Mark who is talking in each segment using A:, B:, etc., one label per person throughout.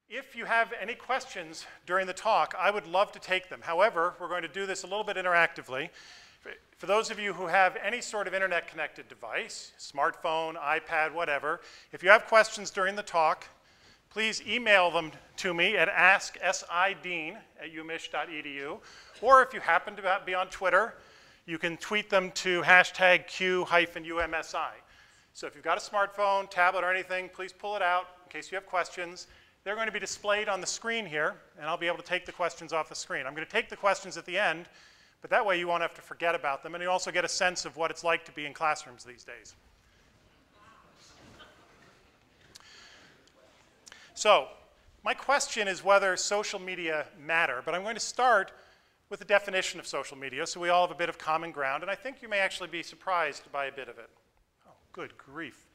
A: If you have any questions during the talk, I would love to take them. However, we're going to do this a little bit interactively. For those of you who have any sort of internet-connected device, smartphone, iPad, whatever, if you have questions during the talk, please email them to me at asksiddean@umich.edu. Or if you happen to be on Twitter, you can tweet them to #Q-UMSI. So if you've got a smartphone, tablet, or anything, please pull it out in case you have questions. They're going to be displayed on the screen here, and I'll be able to take the questions off the screen. I'm going to take the questions at the end, but that way you won't have to forget about them, and you also get a sense of what it's like to be in classrooms these days. So, my question is whether social media matter, but I'm going to start with the definition of social media so we all have a bit of common ground, and I think you may actually be surprised by a bit of it. Oh, good grief.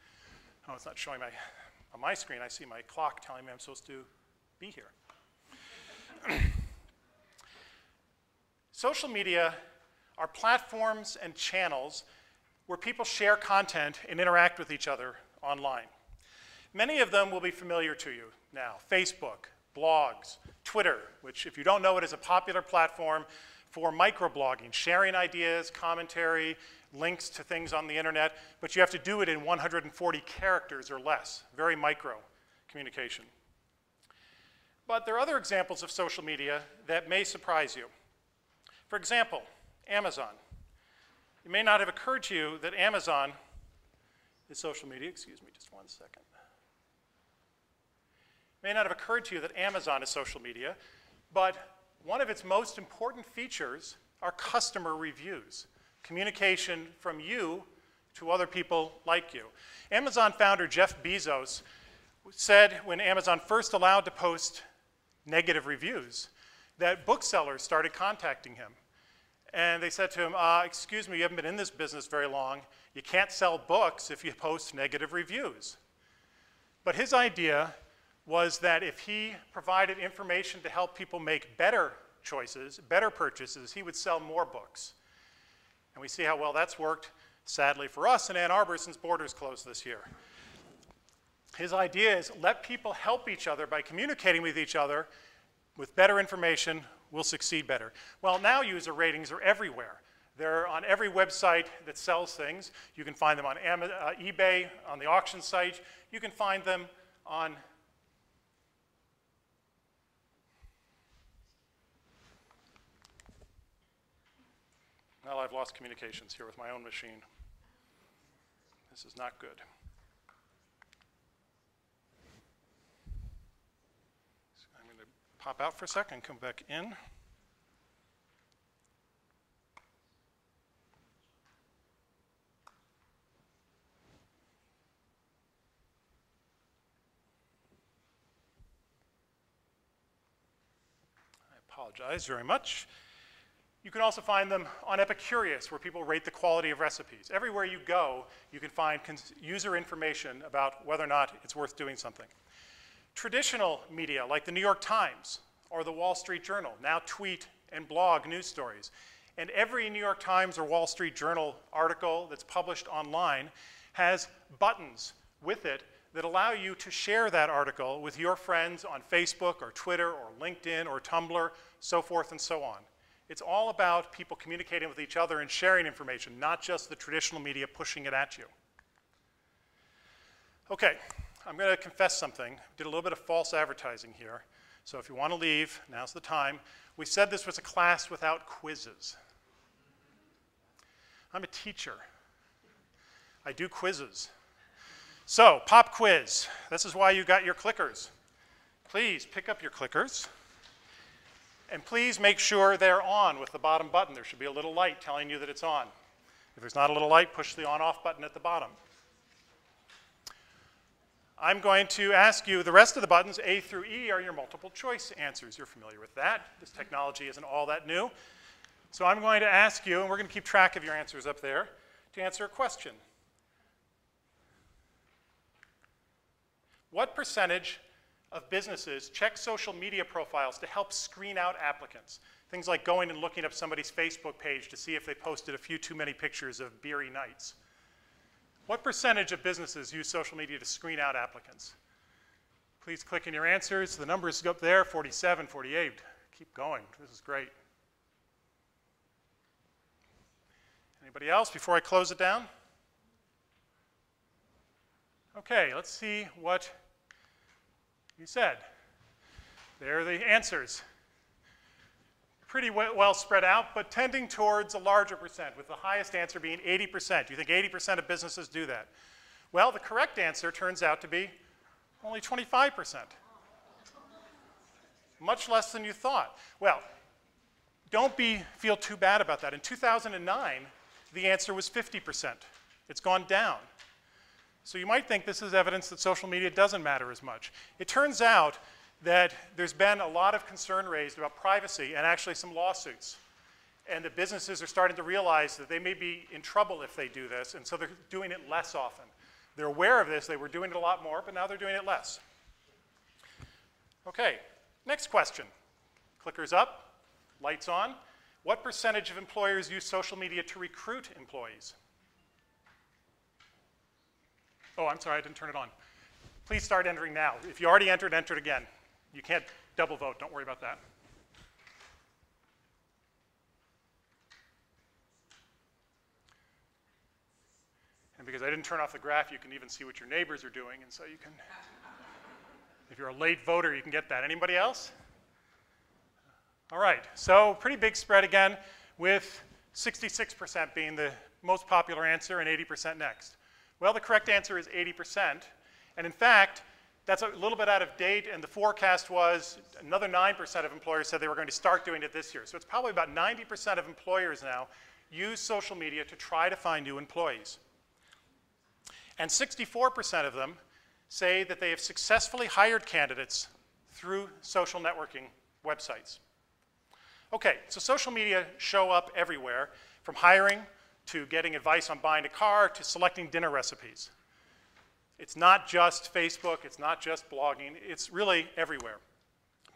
A: Oh, it's not showing on my screen. I see my clock telling me I'm supposed to be here. Social media are platforms and channels where people share content and interact with each other online. Many of them will be familiar to you now. Facebook, blogs, Twitter, which if you don't know it is a popular platform for microblogging, sharing ideas, commentary, links to things on the internet, but you have to do it in 140 characters or less, very micro communication. But there are other examples of social media that may surprise you. For example, Amazon. It may not have occurred to you that Amazon is social media. Excuse me, just one second. It may not have occurred to you that Amazon is social media, but one of its most important features are customer reviews, communication from you to other people like you. Amazon founder Jeff Bezos said when Amazon first allowed to post negative reviews that booksellers started contacting him. And they said to him, excuse me, you haven't been in this business very long. You can't sell books if you post negative reviews. But his idea was that if he provided information to help people make better choices, better purchases, he would sell more books. And we see how well that's worked, sadly for us, in Ann Arbor since borders closed this year. His idea is let people help each other by communicating with each other with better information, we'll succeed better. Well, now user ratings are everywhere. They're on every website that sells things. You can find them on eBay, on the auction site. You can find them on well, I've lost communications here with my own machine. This is not good. So I'm going to pop out for a second and come back in. I apologize very much. You can also find them on Epicurious, where people rate the quality of recipes. Everywhere you go, you can find user information about whether or not it's worth doing something. Traditional media, like the New York Times or the Wall Street Journal, now tweet and blog news stories. And every New York Times or Wall Street Journal article that's published online has buttons with it that allow you to share that article with your friends on Facebook or Twitter or LinkedIn or Tumblr, so forth and so on. It's all about people communicating with each other and sharing information, not just the traditional media pushing it at you. Okay, I'm going to confess something. Did a little bit of false advertising here. So if you want to leave, now's the time. We said this was a class without quizzes. I'm a teacher. I do quizzes. So, pop quiz. This is why you got your clickers. Please pick up your clickers. And please make sure they're on with the bottom button. There should be a little light telling you that it's on. If there's not a little light, push the on-off button at the bottom. I'm going to ask you, the rest of the buttons, A through E, are your multiple choice answers. You're familiar with that. This technology isn't all that new. So I'm going to ask you, and we're going to keep track of your answers up there, to answer a question. What percentage of businesses check social media profiles to help screen out applicants? Things like going and looking up somebody's Facebook page to see if they posted a few too many pictures of beery nights. What percentage of businesses use social media to screen out applicants? Please click in your answers. The numbers go up there, 47, 48. Keep going. This is great. Anybody else before I close it down? Okay, let's see what you said. There are the answers. Pretty well spread out, but tending towards a larger percent, with the highest answer being 80%. Do you think 80% of businesses do that? Well, the correct answer turns out to be only 25%. Much less than you thought. Well, don't feel too bad about that. In 2009, the answer was 50%. It's gone down. So you might think this is evidence that social media doesn't matter as much. It turns out that there's been a lot of concern raised about privacy and actually some lawsuits. And the businesses are starting to realize that they may be in trouble if they do this, and so they're doing it less often. They're aware of this. They were doing it a lot more, but now they're doing it less. Okay, next question. Clickers up, lights on. What percentage of employers use social media to recruit employees? Oh, I'm sorry, I didn't turn it on. Please start entering now. If you already entered, enter it again. You can't double vote. Don't worry about that. And because I didn't turn off the graph, you can even see what your neighbors are doing, and so you can, if you're a late voter, you can get that. Anybody else? All right, so pretty big spread again, with 66% being the most popular answer and 80% next. Well, the correct answer is 80%, and in fact, that's a little bit out of date, and the forecast was another 9% of employers said they were going to start doing it this year. So it's probably about 90% of employers now use social media to try to find new employees. And 64% of them say that they have successfully hired candidates through social networking websites. Okay, so social media show up everywhere, from hiring to getting advice on buying a car to selecting dinner recipes. It's not just Facebook, it's not just blogging, it's really everywhere.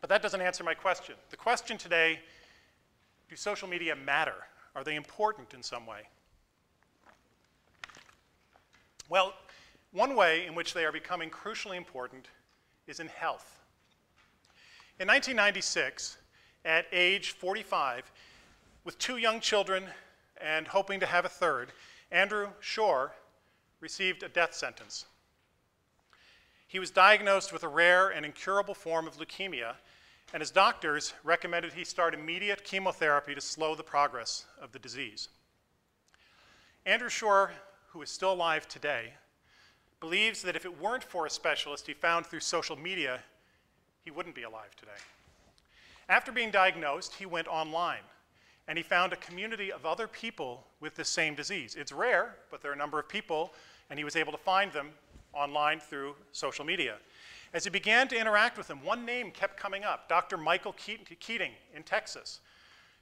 A: But that doesn't answer my question. The question today, do social media matter? Are they important in some way? Well, one way in which they are becoming crucially important is in health. In 1996, at age 45, with 2 young children and hoping to have a third, Andrew Shore received a death sentence. He was diagnosed with a rare and incurable form of leukemia, and his doctors recommended he start immediate chemotherapy to slow the progress of the disease. Andrew Shore, who is still alive today, believes that if it weren't for a specialist he found through social media, he wouldn't be alive today. After being diagnosed, he went online, and he found a community of other people with the same disease. It's rare, but there are a number of people, and he was able to find them online through social media. As he began to interact with them, one name kept coming up, Dr. Michael Keating in Texas.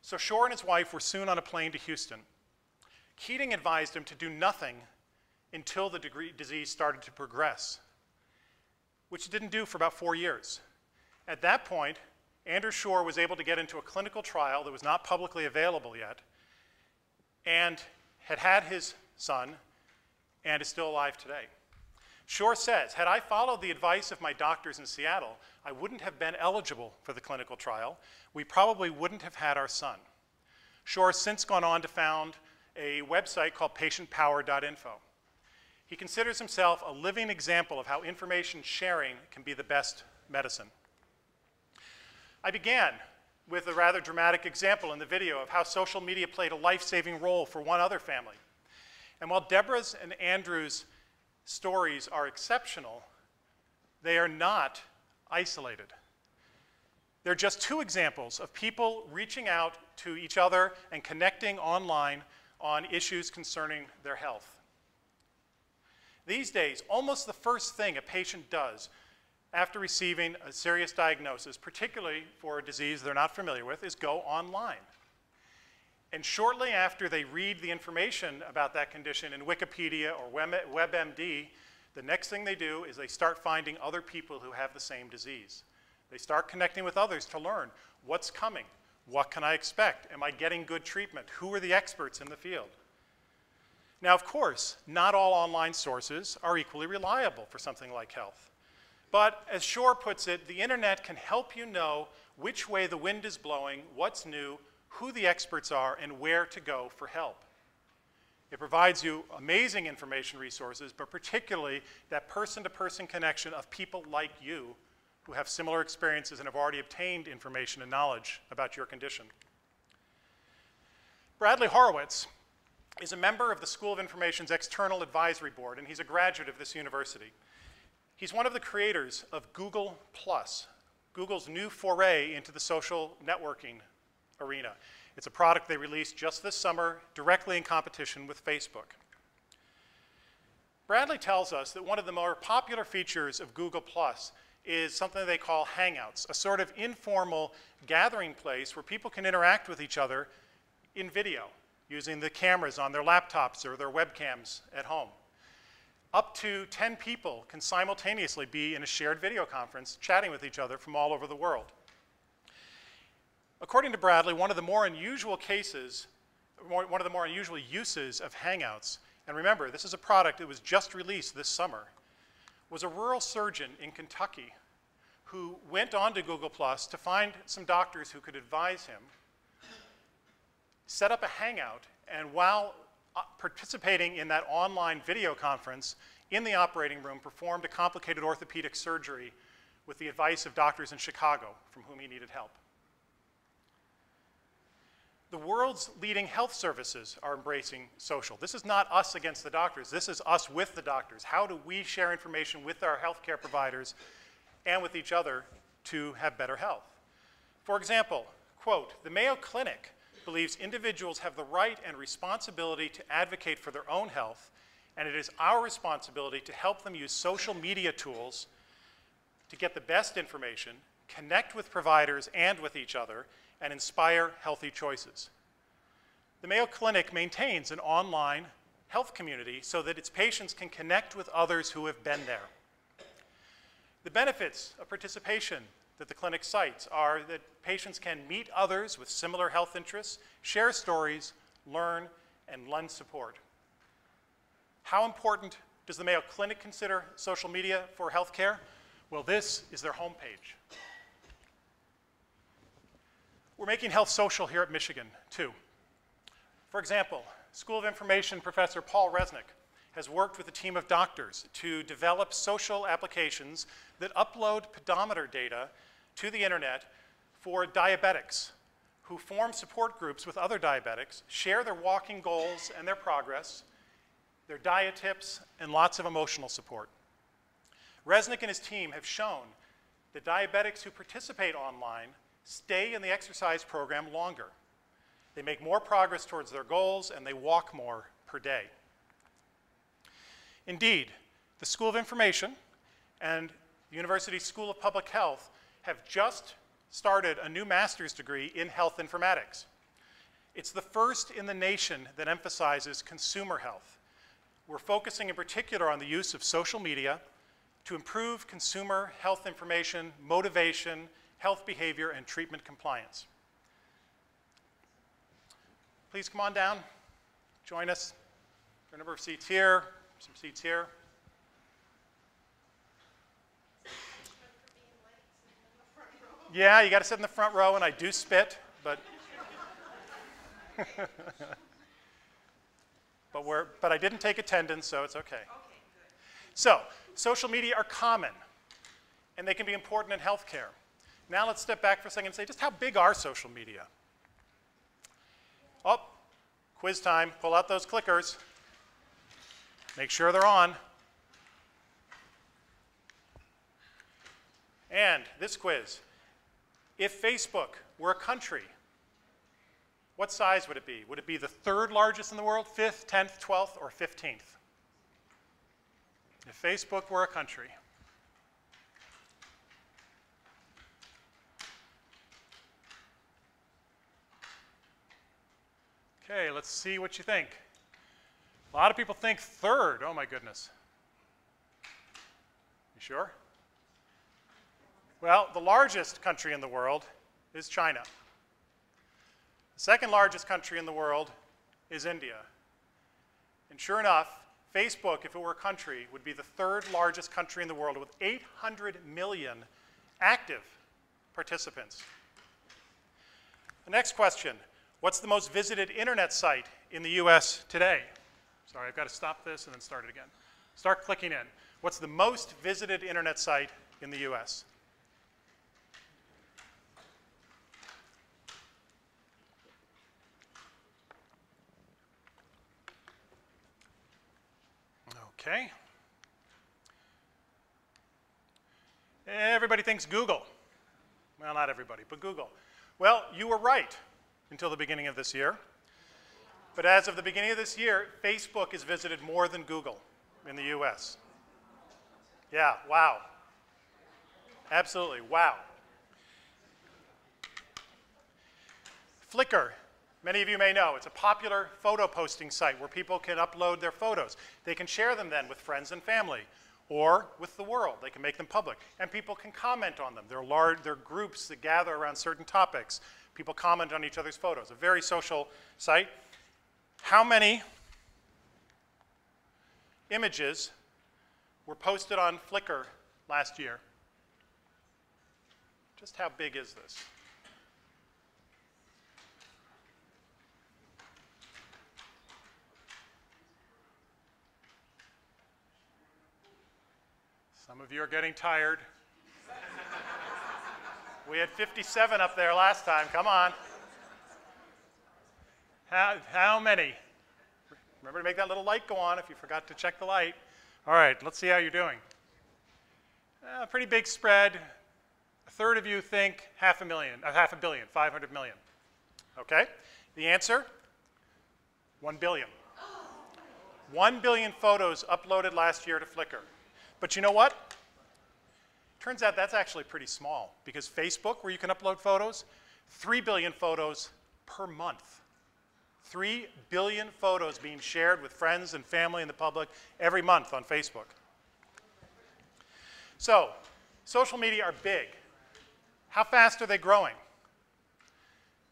A: So Shore and his wife were soon on a plane to Houston. Keating advised him to do nothing until the disease started to progress, which it didn't do for about 4 years. At that point, Andrew Shore was able to get into a clinical trial that was not publicly available yet, and had had his son, and is still alive today. Shore says, had I followed the advice of my doctors in Seattle, I wouldn't have been eligible for the clinical trial. We probably wouldn't have had our son. Shore has since gone on to found a website called patientpower.info. He considers himself a living example of how information sharing can be the best medicine. I began with a rather dramatic example in the video of how social media played a life-saving role for one other family. And while Deborah's and Andrew's stories are exceptional, they are not isolated. They're just 2 examples of people reaching out to each other and connecting online on issues concerning their health. These days, almost the first thing a patient does after receiving a serious diagnosis, particularly for a disease they're not familiar with, is go online. And shortly after they read the information about that condition in Wikipedia or WebMD, the next thing they do is they start finding other people who have the same disease. They start connecting with others to learn what's coming, what can I expect, am I getting good treatment, who are the experts in the field. Now, of course, not all online sources are equally reliable for something like health. But as Shore puts it, the internet can help you know which way the wind is blowing, what's new, who the experts are, and where to go for help. It provides you amazing information resources, but particularly that person-to-person connection of people like you who have similar experiences and have already obtained information and knowledge about your condition. Bradley Horowitz is a member of the School of Information's External Advisory Board, and he's a graduate of this university. He's one of the creators of Google+, Google's new foray into the social networking arena. It's a product they released just this summer, directly in competition with Facebook. Bradley tells us that one of the more popular features of Google+ is something they call Hangouts, a sort of informal gathering place where people can interact with each other in video, using the cameras on their laptops or their webcams at home. Up to 10 people can simultaneously be in a shared video conference chatting with each other from all over the world. According to Bradley, one of the more unusual uses of Hangouts, and remember, this is a product that was just released this summer, was a rural surgeon in Kentucky who went onto Google+ to find some doctors who could advise him, set up a Hangout, and while participating in that online video conference in the operating room, performed a complicated orthopedic surgery with the advice of doctors in Chicago from whom he needed help. The world's leading health services are embracing social. This is not us against the doctors. This is us with the doctors. How do we share information with our healthcare providers and with each other to have better health? For example, quote, "The Mayo Clinic believes individuals have the right and responsibility to advocate for their own health, and it is our responsibility to help them use social media tools to get the best information, connect with providers and with each other, and inspire healthy choices." The Mayo Clinic maintains an online health community so that its patients can connect with others who have been there. The benefits of participation that the clinic cites are that patients can meet others with similar health interests, share stories, learn, and lend support. How important does the Mayo Clinic consider social media for healthcare? Well, this is their homepage. We're making health social here at Michigan, too. For example, School of Information professor Paul Resnick has worked with a team of doctors to develop social applications that upload pedometer data to the internet for diabetics who form support groups with other diabetics, share their walking goals and their progress, their diet tips, and lots of emotional support. Resnick and his team have shown that diabetics who participate online stay in the exercise program longer. They make more progress towards their goals, and they walk more per day. Indeed, the School of Information and the University School of Public Health have just started a new master's degree in health informatics. It's the first in the nation that emphasizes consumer health. We're focusing in particular on the use of social media to improve consumer health information, motivation, health behavior, and treatment compliance. Please come on down, join us. There are a number of seats here, some seats here. Yeah, you got to sit in the front row, and I do spit, but but I didn't take attendance, so it's okay. So, social media are common, and they can be important in healthcare. Now let's step back for a second and say, just how big are social media? Oh, quiz time. Pull out those clickers. Make sure they're on. And this quiz. If Facebook were a country, what size would it be? Would it be the 3rd largest in the world, 5th, 10th, 12th, or 15th? If Facebook were a country. Okay, let's see what you think. A lot of people think 3rd. Oh my goodness. You sure? Well, the largest country in the world is China. The 2nd largest country in the world is India. And sure enough, Facebook, if it were a country, would be the third largest country in the world with 800 million active participants. The next question, what's the most visited internet site in the US today? Sorry, I've got to stop this and then start it again. Start clicking in. What's the most visited internet site in the US? Okay. Everybody thinks Google. Well, not everybody, but Google. Well, you were right until the beginning of this year. But as of the beginning of this year, Facebook is visited more than Google in the US. Yeah, wow. Absolutely, wow. Flickr, many of you may know, it's a popular photo posting site where people can upload their photos. They can share them then with friends and family or with the world. They can make them public. And people can comment on them. There are groups that gather around certain topics. People comment on each other's photos. A very social site. How many images were posted on Flickr last year? Just how big is this? Some of you are getting tired. We had 57 up there last time. Come on. How many? Remember to make that little light go on if you forgot to check the light. All right, let's see how you're doing. Pretty big spread. A third of you think half a billion, 500 million. Okay, the answer, 1 billion. 1 billion photos uploaded last year to Flickr. But you know what? Turns out that's actually pretty small because Facebook, where you can upload photos, 3 billion photos per month. 3 billion photos being shared with friends and family and the public every month on Facebook. So, social media are big. How fast are they growing?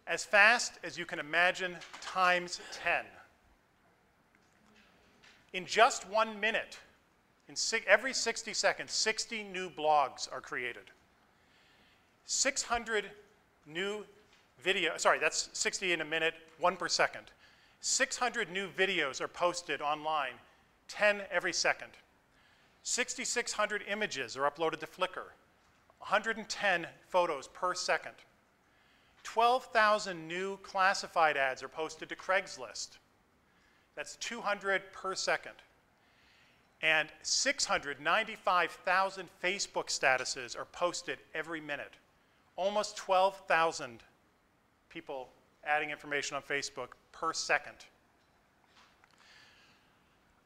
A: As fast as you can imagine times 10. In just 1 minute, every 60 seconds, 60 new blogs are created. 600 new video, sorry, that's 60 in a minute, 1 per second. 600 new videos are posted online, 10 every second. 6,600 images are uploaded to Flickr, 110 photos per second. 12,000 new classified ads are posted to Craigslist. That's 200 per second. And 695,000 Facebook statuses are posted every minute. Almost 12,000 people adding information on Facebook per second.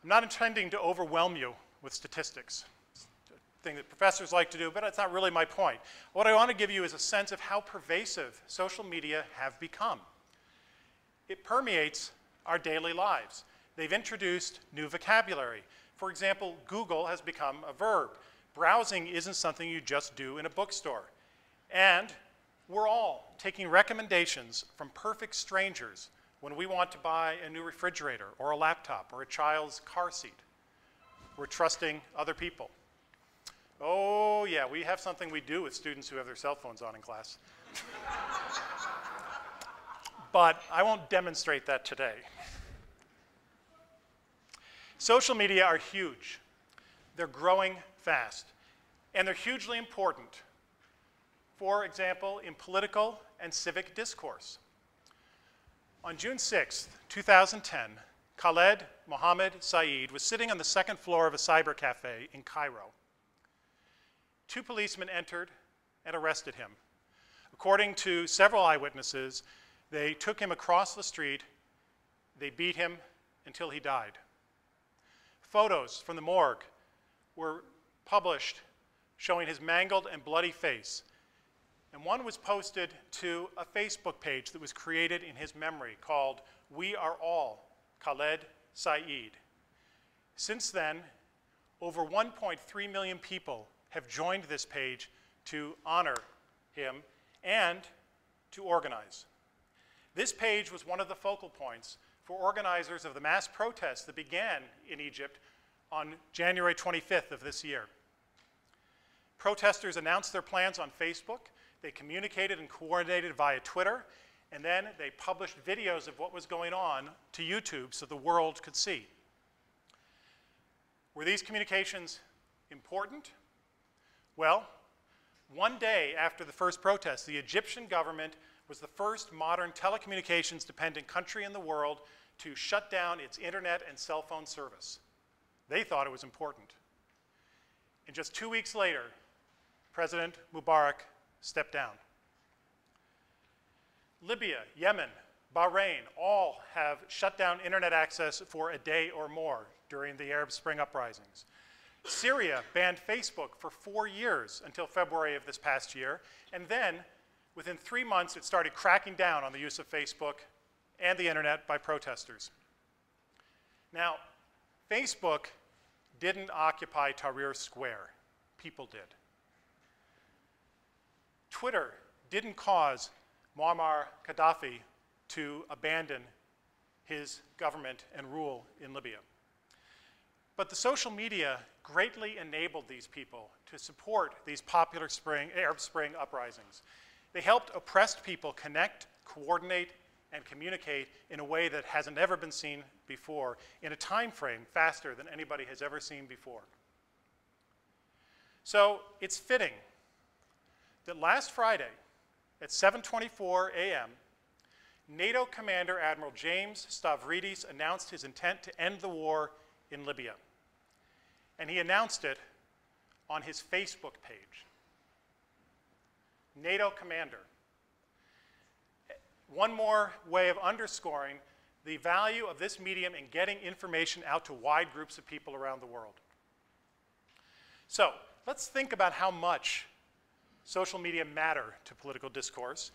A: I'm not intending to overwhelm you with statistics. It's a thing that professors like to do, but it's not really my point. What I want to give you is a sense of how pervasive social media have become. It permeates our daily lives. They've introduced new vocabulary. For example, Google has become a verb. Browsing isn't something you just do in a bookstore. And we're all taking recommendations from perfect strangers when we want to buy a new refrigerator or a laptop or a child's car seat. We're trusting other people. Oh yeah, we have something we do with students who have their cell phones on in class. But I won't demonstrate that today. Social media are huge. They're growing fast. And they're hugely important. For example, in political and civic discourse. On June 6th, 2010, Khaled Mohammed Saeed was sitting on the second floor of a cyber cafe in Cairo. 2 policemen entered and arrested him. According to several eyewitnesses, they took him across the street, they beat him until he died. Photos from the morgue were published showing his mangled and bloody face. And one was posted to a Facebook page that was created in his memory called We Are All Khaled Saeed. Since then, over 1.3 million people have joined this page to honor him and to organize. This page was one of the focal points for organizers of the mass protests that began in Egypt on January 25th of this year. Protesters announced their plans on Facebook, they communicated and coordinated via Twitter, and then they published videos of what was going on to YouTube so the world could see. Were these communications important? Well, one day after the first protest, the Egyptian government was the first modern telecommunications-dependent country in the world to shut down its internet and cell phone service. They thought it was important. And just 2 weeks later, President Mubarak stepped down. Libya, Yemen, Bahrain all have shut down internet access for a day or more during the Arab Spring uprisings. Syria banned Facebook for 4 years until February of this past year, and then within 3 months it started cracking down on the use of Facebook and the internet by protesters. Now, Facebook didn't occupy Tahrir Square. People did. Twitter didn't cause Muammar Gaddafi to abandon his government and rule in Libya. But the social media greatly enabled these people to support these popular Arab Spring uprisings. They helped oppressed people connect, coordinate, and communicate in a way that hasn't ever been seen before, in a time frame faster than anybody has ever seen before. So it's fitting that last Friday at 7:24 a.m., NATO Commander Admiral James Stavridis announced his intent to end the war in Libya. And he announced it on his Facebook page. NATO Commander. One more way of underscoring the value of this medium in getting information out to wide groups of people around the world. So let's think about how much social media matter to political discourse.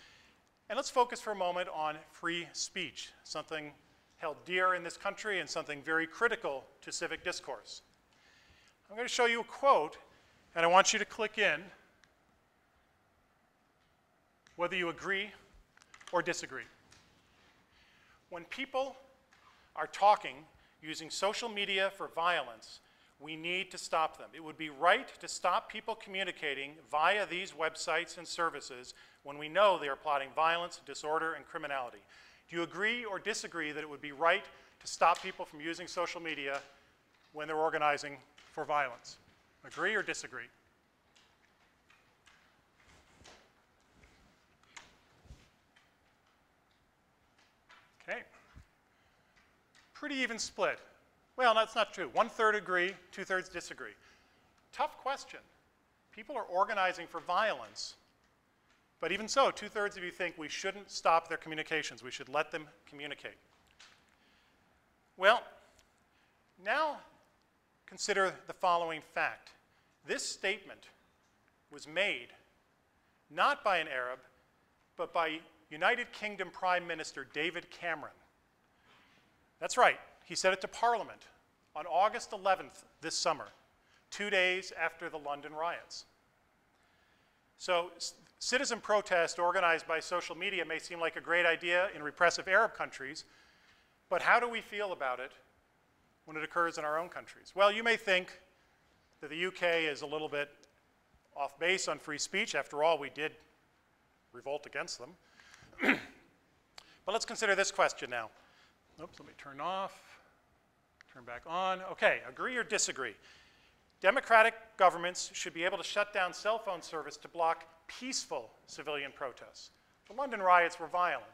A: And let's focus for a moment on free speech, something held dear in this country and something very critical to civic discourse. I'm going to show you a quote, and I want you to click in whether you agree or disagree. When people are talking using social media for violence, we need to stop them. It would be right to stop people communicating via these websites and services when we know they are plotting violence, disorder, and criminality. Do you agree or disagree that it would be right to stop people from using social media when they're organizing for violence? Agree or disagree? Okay. Pretty even split. Well, that's not true. 1/3 agree, 2/3 disagree. Tough question. People are organizing for violence, but even so, 2/3 of you think we shouldn't stop their communications. We should let them communicate. Well, now consider the following fact. This statement was made not by an Arab, but by United Kingdom Prime Minister David Cameron. That's right. He said it to Parliament on August 11th this summer, 2 days after the London riots. So citizen protest organized by social media may seem like a great idea in repressive Arab countries, but how do we feel about it when it occurs in our own countries? Well, you may think that the UK is a little bit off base on free speech. After all, we did revolt against them. But let's consider this question now. Oops, let me turn off, turn back on. Okay, agree or disagree? Democratic governments should be able to shut down cell phone service to block peaceful civilian protests. The London riots were violent,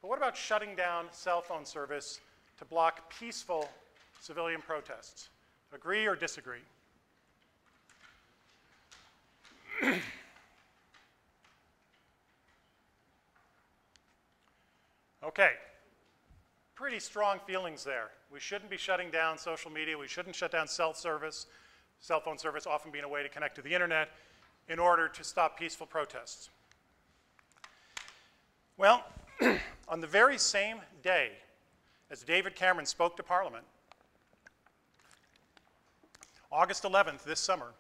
A: but what about shutting down cell phone service to block peaceful civilian protests? Agree or disagree? Okay, pretty strong feelings there. We shouldn't be shutting down social media. We shouldn't shut down cell phone service often being a way to connect to the internet in order to stop peaceful protests. Well, on the very same day as David Cameron spoke to Parliament, August 11th this summer,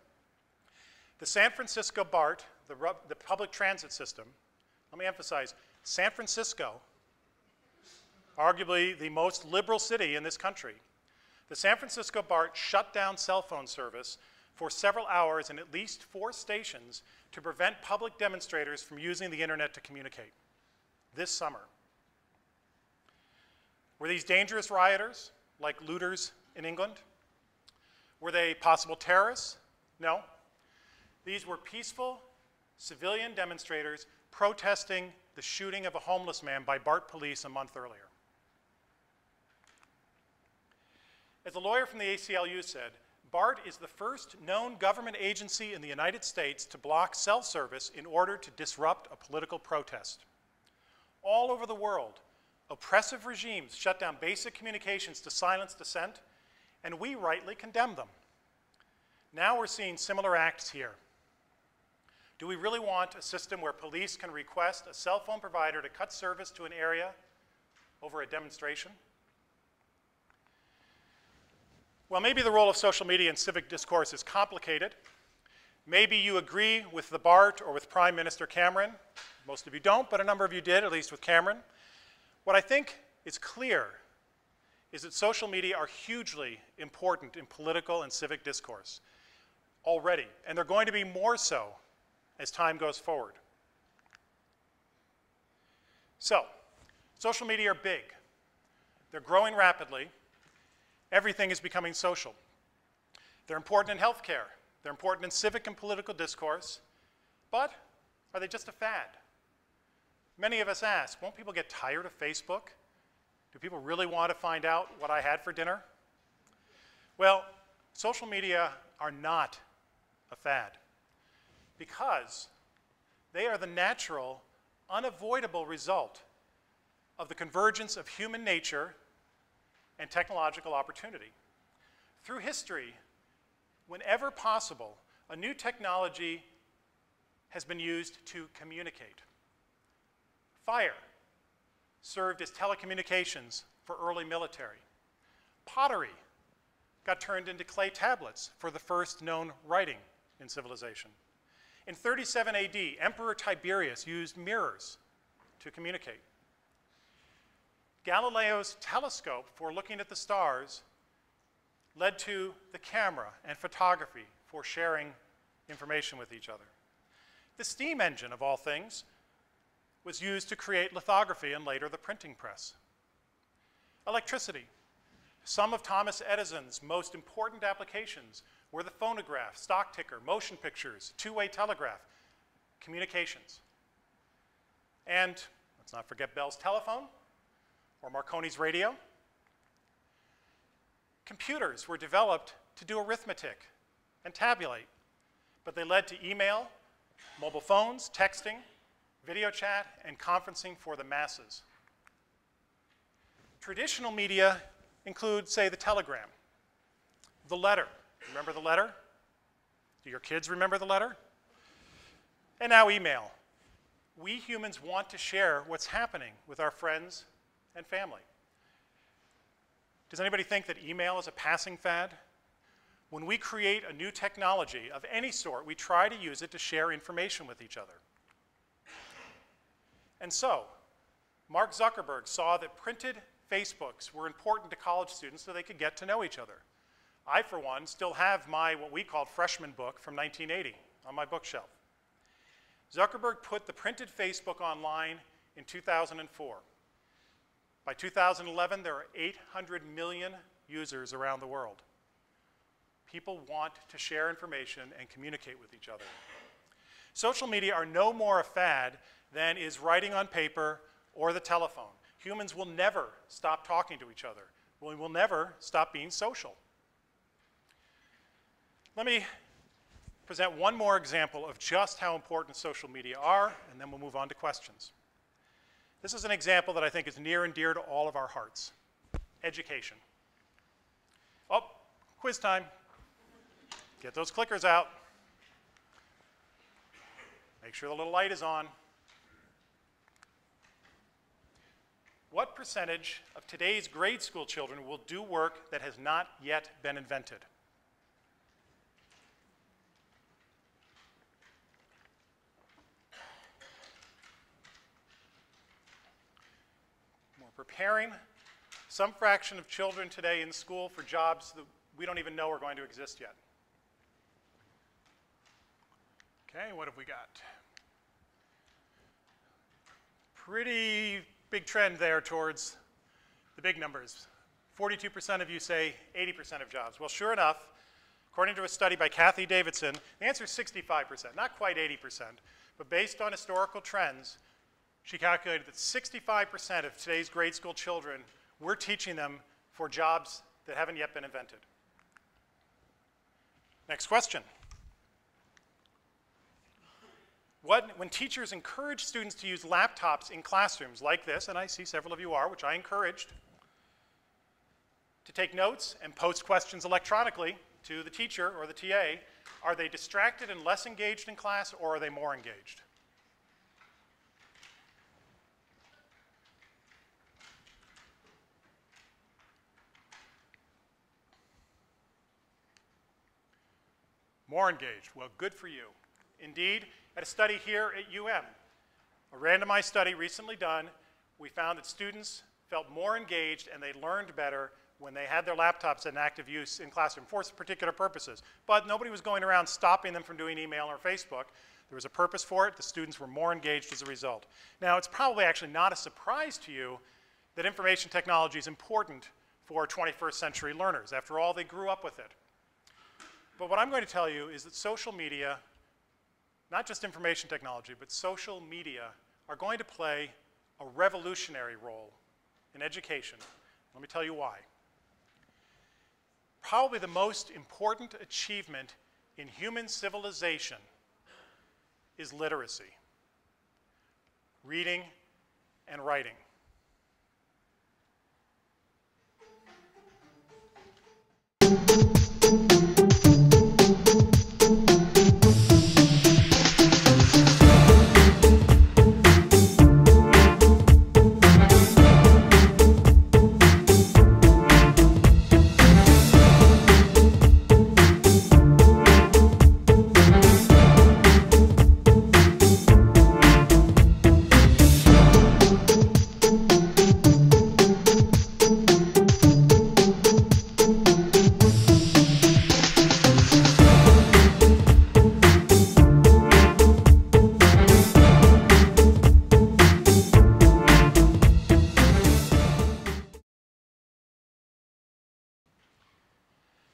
A: the San Francisco BART, the public transit system, let me emphasize, San Francisco arguably the most liberal city in this country, the San Francisco BART shut down cell phone service for several hours in at least 4 stations to prevent public demonstrators from using the internet to communicate this summer. Were these dangerous rioters, like looters in England? Were they possible terrorists? No. These were peaceful civilian demonstrators protesting the shooting of a homeless man by BART police a month earlier. As a lawyer from the ACLU said, BART is the first known government agency in the United States to block cell service in order to disrupt a political protest. All over the world, oppressive regimes shut down basic communications to silence dissent, and we rightly condemn them. Now we're seeing similar acts here. Do we really want a system where police can request a cell phone provider to cut service to an area over a demonstration? Well, maybe the role of social media in civic discourse is complicated. Maybe you agree with the BART or with Prime Minister Cameron. Most of you don't, but a number of you did, at least with Cameron. What I think is clear is that social media are hugely important in political and civic discourse already, and they're going to be more so as time goes forward. So, social media are big. They're growing rapidly. Everything is becoming social. They're important in healthcare. They're important in civic and political discourse. But are they just a fad? Many of us ask, won't people get tired of Facebook? Do people really want to find out what I had for dinner? Well, social media are not a fad because they are the natural, unavoidable result of the convergence of human nature and technological opportunity. Through history, whenever possible, a new technology has been used to communicate. Fire served as telecommunications for early military. Pottery got turned into clay tablets for the first known writing in civilization. In 37 AD, Emperor Tiberius used mirrors to communicate. Galileo's telescope for looking at the stars led to the camera and photography for sharing information with each other. The steam engine, of all things, was used to create lithography and later the printing press. Electricity. Some of Thomas Edison's most important applications were the phonograph, stock ticker, motion pictures, two-way telegraph, communications. And let's not forget Bell's telephone or Marconi's radio. Computers were developed to do arithmetic and tabulate, but they led to email, mobile phones, texting, video chat, and conferencing for the masses. Traditional media include, say, the telegram, the letter. Remember the letter? Do your kids remember the letter? And now email. We humans want to share what's happening with our friends and family. Does anybody think that email is a passing fad? When we create a new technology of any sort, we try to use it to share information with each other. And so, Mark Zuckerberg saw that printed Facebooks were important to college students so they could get to know each other. I, for one, still have my, what we called freshman book from 1980 on my bookshelf. Zuckerberg put the printed Facebook online in 2004. By 2011, there are 800 million users around the world. People want to share information and communicate with each other. Social media are no more a fad than is writing on paper or the telephone. Humans will never stop talking to each other. We will never stop being social. Let me present one more example of just how important social media are, and then we'll move on to questions. This is an example that I think is near and dear to all of our hearts: education. Oh, quiz time. Get those clickers out. Make sure the little light is on. What percentage of today's grade school children will do work that has not yet been invented? More preparing some fraction of children today in school for jobs that we don't even know are going to exist yet. Okay, what have we got? Pretty big trend there towards the big numbers. 42% of you say 80% of jobs. Well, sure enough, according to a study by Kathy Davidson, the answer is 65%, not quite 80%, but based on historical trends, she calculated that 65% of today's grade school children, we're teaching them for jobs that haven't yet been invented. Next question. When teachers encourage students to use laptops in classrooms like this, and I see several of you are, which I encouraged, to take notes and post questions electronically to the teacher or the TA, are they distracted and less engaged in class, or are they more engaged? More engaged. Well, good for you. Indeed, at a study here at UM, a randomized study recently done, we found that students felt more engaged and they learned better when they had their laptops in active use in classroom for particular purposes. But nobody was going around stopping them from doing email or Facebook. There was a purpose for it. The students were more engaged as a result. Now, it's probably actually not a surprise to you that information technology is important for 21st century learners. After all, they grew up with it. But what I'm going to tell you is that social media, not just information technology, but social media are going to play a revolutionary role in education. Let me tell you why. Probably the most important achievement in human civilization is literacy, reading and writing.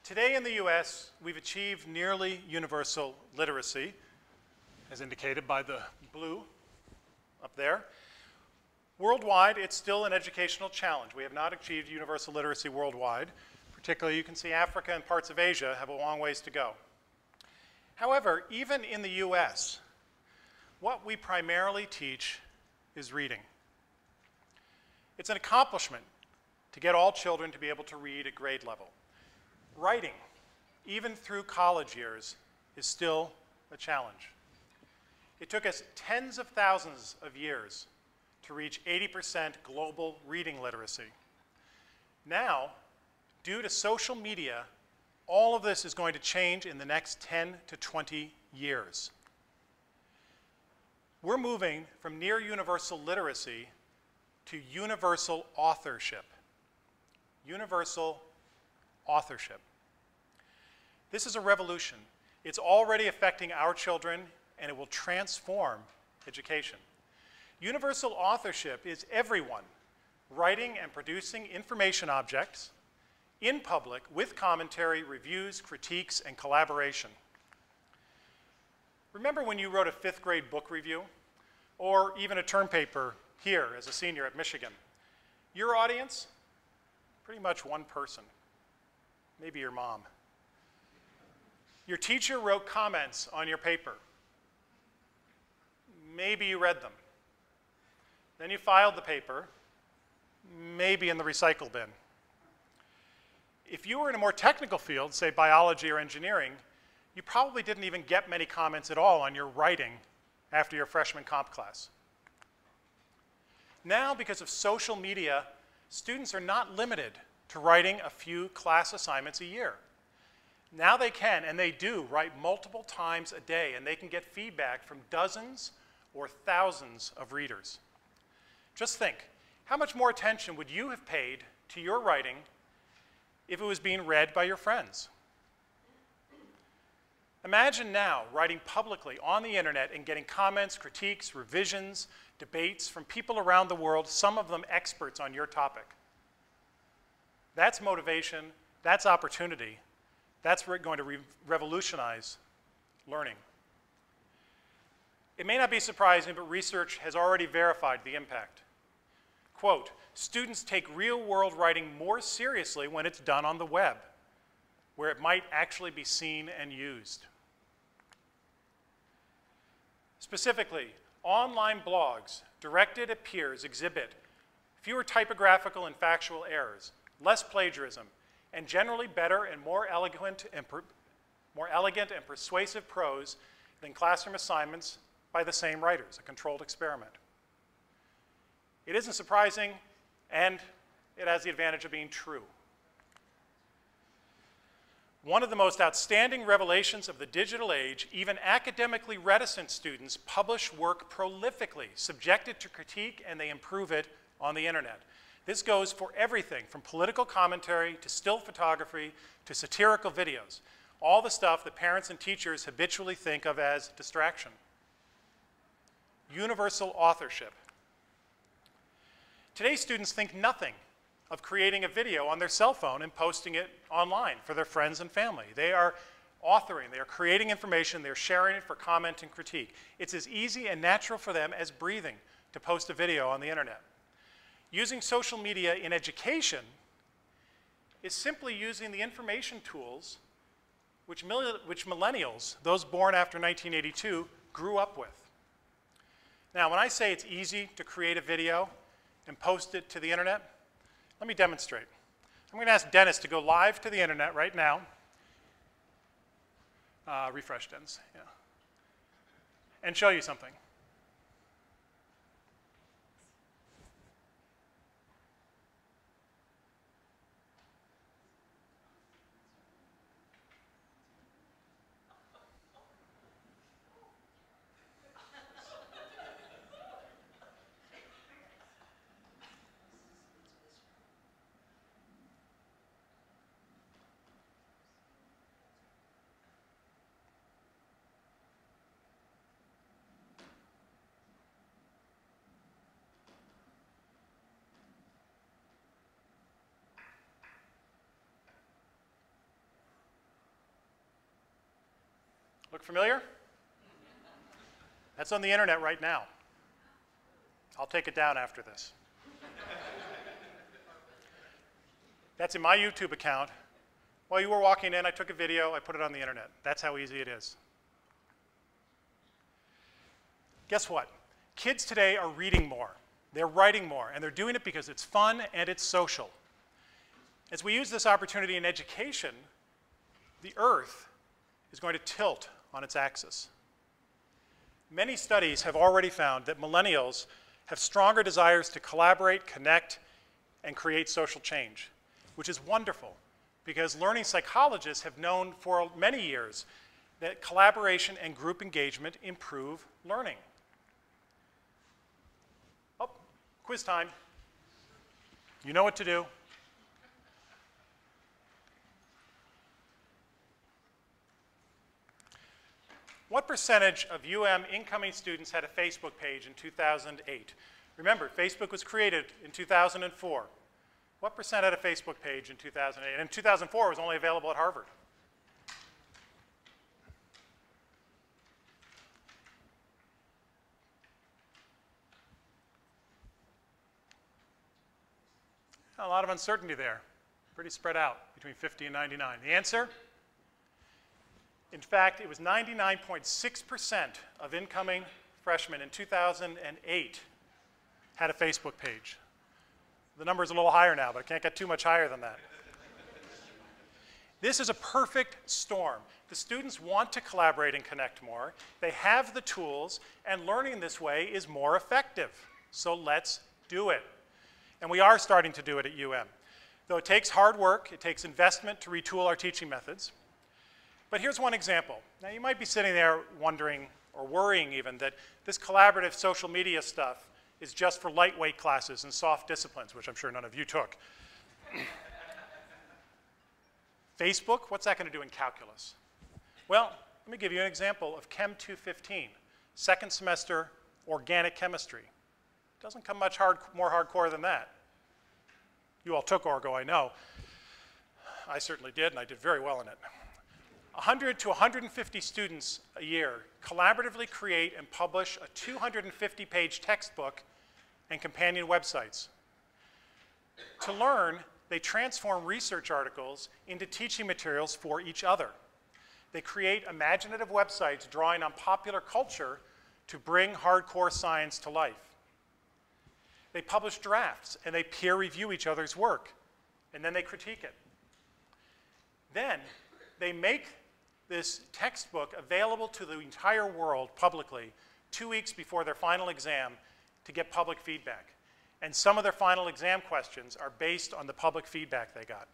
A: Today in the US, we've achieved nearly universal literacy, as indicated by the blue up there. Worldwide, it's still an educational challenge. We have not achieved universal literacy worldwide. Particularly, you can see Africa and parts of Asia have a long ways to go. However, even in the US, what we primarily teach is reading. It's an accomplishment to get all children to be able to read at grade level. Writing, even through college years, is still a challenge. It took us tens of thousands of years to reach 80% global reading literacy. Now, due to social media, all of this is going to change in the next 10 to 20 years. We're moving from near universal literacy to universal authorship. Universal authorship. This is a revolution. It's already affecting our children, and it will transform education. Universal authorship is everyone writing and producing information objects in public with commentary, reviews, critiques, and collaboration. Remember when you wrote a 5th grade book review, or even a term paper here as a senior at Michigan? Your audience, pretty much one person. Maybe your mom. Your teacher wrote comments on your paper. Maybe you read them. Then you filed the paper, maybe in the recycle bin. If you were in a more technical field, say biology or engineering, you probably didn't even get many comments at all on your writing after your freshman comp class. Now, because of social media, students are not limited to writing a few class assignments a year. Now they can, and they do, write multiple times a day, and they can get feedback from dozens or thousands of readers. Just think, how much more attention would you have paid to your writing if it was being read by your friends? Imagine now writing publicly on the internet and getting comments, critiques, revisions, debates from people around the world, some of them experts on your topic. That's motivation, that's opportunity, that's going to revolutionize learning. It may not be surprising, but research has already verified the impact. Quote, students take real-world writing more seriously when it's done on the web, where it might actually be seen and used. Specifically, online blogs directed at peers exhibit fewer typographical and factual errors, less plagiarism, and generally better and more elegant and persuasive prose than classroom assignments by the same writers, a controlled experiment. It isn't surprising, and it has the advantage of being true. One of the most outstanding revelations of the digital age, even academically reticent students publish work prolifically, subjected to critique, and they improve it on the internet. This goes for everything from political commentary to still photography to satirical videos, all the stuff that parents and teachers habitually think of as distraction. Universal authorship. Today's students think nothing of creating a video on their cell phone and posting it online for their friends and family. They are authoring, they are creating information, they're sharing it for comment and critique. It's as easy and natural for them as breathing to post a video on the internet. Using social media in education is simply using the information tools which millennials, those born after 1982, grew up with. Now, when I say it's easy to create a video and post it to the internet, let me demonstrate. I'm going to ask Dennis to go live to the internet right now. Refresh, Dennis, yeah. And show you something. Look familiar? That's on the internet right now. I'll take it down after this. That's in my YouTube account. While you were walking in, I took a video, I put it on the internet. That's how easy it is. Guess what? Kids today are reading more, they're writing more, and they're doing it because it's fun and it's social. As we use this opportunity in education, the earth is going to tilt on its axis. Many studies have already found that millennials have stronger desires to collaborate, connect, and create social change, which is wonderful because learning psychologists have known for many years that collaboration and group engagement improve learning. Oh, quiz time. You know what to do. What percentage of incoming students had a Facebook page in 2008? Remember, Facebook was created in 2004. What percent had a Facebook page in 2008? And in 2004, it was only available at Harvard. A lot of uncertainty there. Pretty spread out between 50 and 99. The answer? In fact, it was 99.6% of incoming freshmen in 2008 had a Facebook page. The number is a little higher now, but it can't get too much higher than that. This is a perfect storm. The students want to collaborate and connect more. They have the tools, and learning this way is more effective. So let's do it. And we are starting to do it at UM. Though it takes hard work, it takes investment to retool our teaching methods. But here's one example. Now, you might be sitting there wondering, or worrying even, that this collaborative social media stuff is just for lightweight classes and soft disciplines, which I'm sure none of you took. Facebook, what's that going to do in calculus? Well, let me give you an example of Chem 215, second semester organic chemistry. Doesn't come much more hardcore than that. You all took Orgo, I know. I certainly did, and I did very well in it. 100 to 150 students a year collaboratively create and publish a 250-page textbook and companion websites. To learn, they transform research articles into teaching materials for each other. They create imaginative websites drawing on popular culture to bring hardcore science to life. They publish drafts, and they peer review each other's work, and then they critique it. Then they make this textbook available to the entire world publicly 2 weeks before their final exam to get public feedback. And some of their final exam questions are based on the public feedback they got.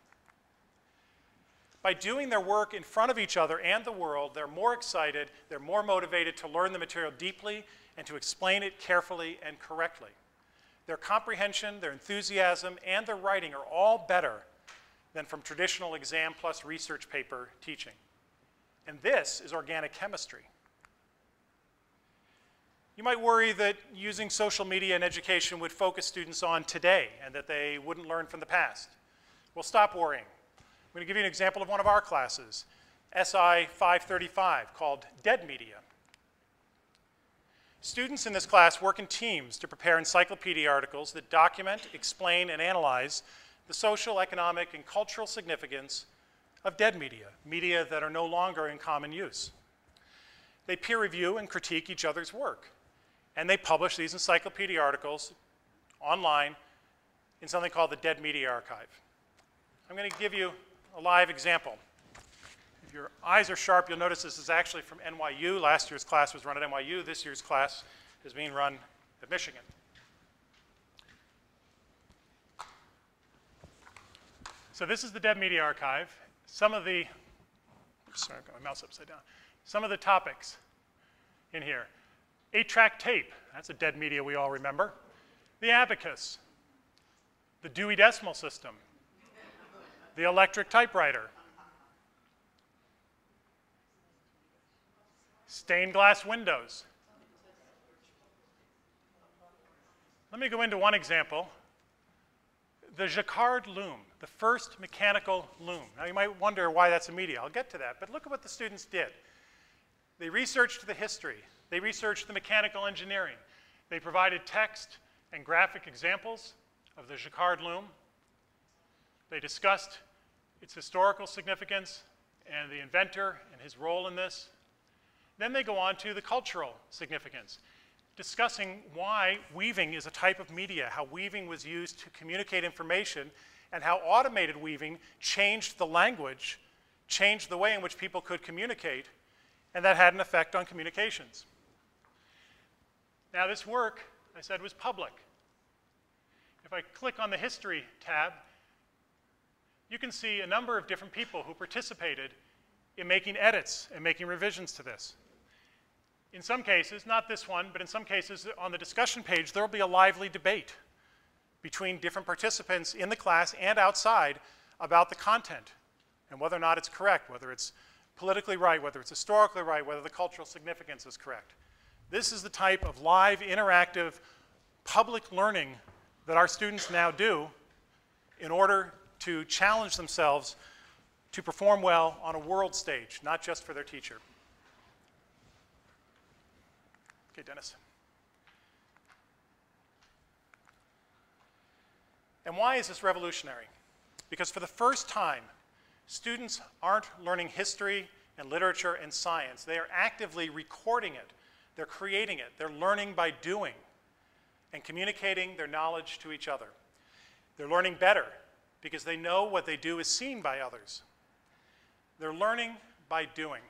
A: By doing their work in front of each other and the world, they're more excited, they're more motivated to learn the material deeply and to explain it carefully and correctly. Their comprehension, their enthusiasm, and their writing are all better than from traditional exam plus research paper teaching. And this is organic chemistry. You might worry that using social media in education would focus students on today and that they wouldn't learn from the past. Well, stop worrying. I'm going to give you an example of one of our classes, SI 535, called Dead Media. Students in this class work in teams to prepare encyclopedia articles that document, explain, and analyze the social, economic, and cultural significance of dead media, media that are no longer in common use. They peer review and critique each other's work, and they publish these encyclopedia articles online in something called the Dead Media Archive. I'm going to give you a live example. If your eyes are sharp, you'll notice this is actually from NYU. Last year's class was run at NYU. This year's class is being run at Michigan. So this is the Dead Media Archive. Some of the, sorry, I've got my mouse upside down. Some of the topics in here. 8-track tape, that's a dead media we all remember. The abacus, the Dewey Decimal System, the electric typewriter, stained glass windows. Let me go into one example. The Jacquard loom, the first mechanical loom. Now you might wonder why that's a media. I'll get to that, but look at what the students did. They researched the history. They researched the mechanical engineering. They provided text and graphic examples of the Jacquard loom. They discussed its historical significance and the inventor and his role in this. Then they go on to the cultural significance, discussing why weaving is a type of media, how weaving was used to communicate information, and how automated weaving changed the language, changed the way in which people could communicate, and that had an effect on communications. Now this work, I said, was public. If I click on the History tab, you can see a number of different people who participated in making edits and making revisions to this. In some cases, not this one, but in some cases on the discussion page, there will be a lively debate between different participants in the class and outside about the content and whether or not it's correct, whether it's politically right, whether it's historically right, whether the cultural significance is correct. This is the type of live, interactive, public learning that our students now do in order to challenge themselves to perform well on a world stage, not just for their teacher. Okay, Dennis. And why is this revolutionary? Because for the first time, students aren't learning history and literature and science. They are actively recording it. They're creating it. They're learning by doing and communicating their knowledge to each other. They're learning better because they know what they do is seen by others. They're learning by doing.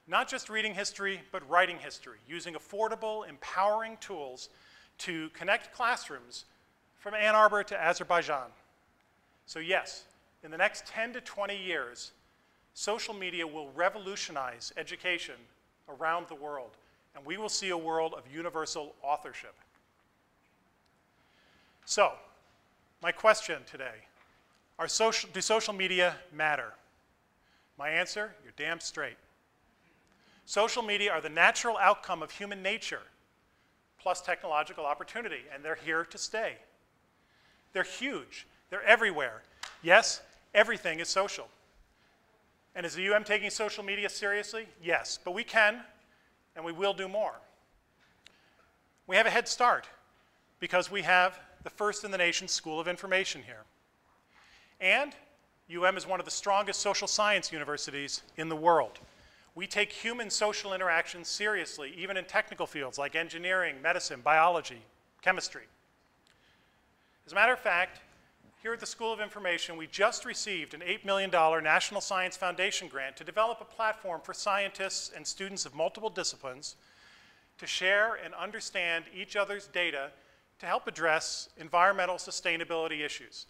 A: Not just reading history, but writing history, using affordable, empowering tools to connect classrooms from Ann Arbor to Azerbaijan. So yes, in the next 10 to 20 years, social media will revolutionize education around the world, and we will see a world of universal authorship. So, my question today, do social media matter? My answer, you're damn straight. Social media are the natural outcome of human nature, plus technological opportunity, and they're here to stay. They're huge. They're everywhere. Yes, everything is social. And is the UM taking social media seriously? Yes, but we can, and we will do more. We have a head start because we have the first in the nation School of Information here. And UM is one of the strongest social science universities in the world. We take human social interactions seriously, even in technical fields like engineering, medicine, biology, chemistry. As a matter of fact, here at the School of Information, we just received an $8 million National Science Foundation grant to develop a platform for scientists and students of multiple disciplines to share and understand each other's data to help address environmental sustainability issues.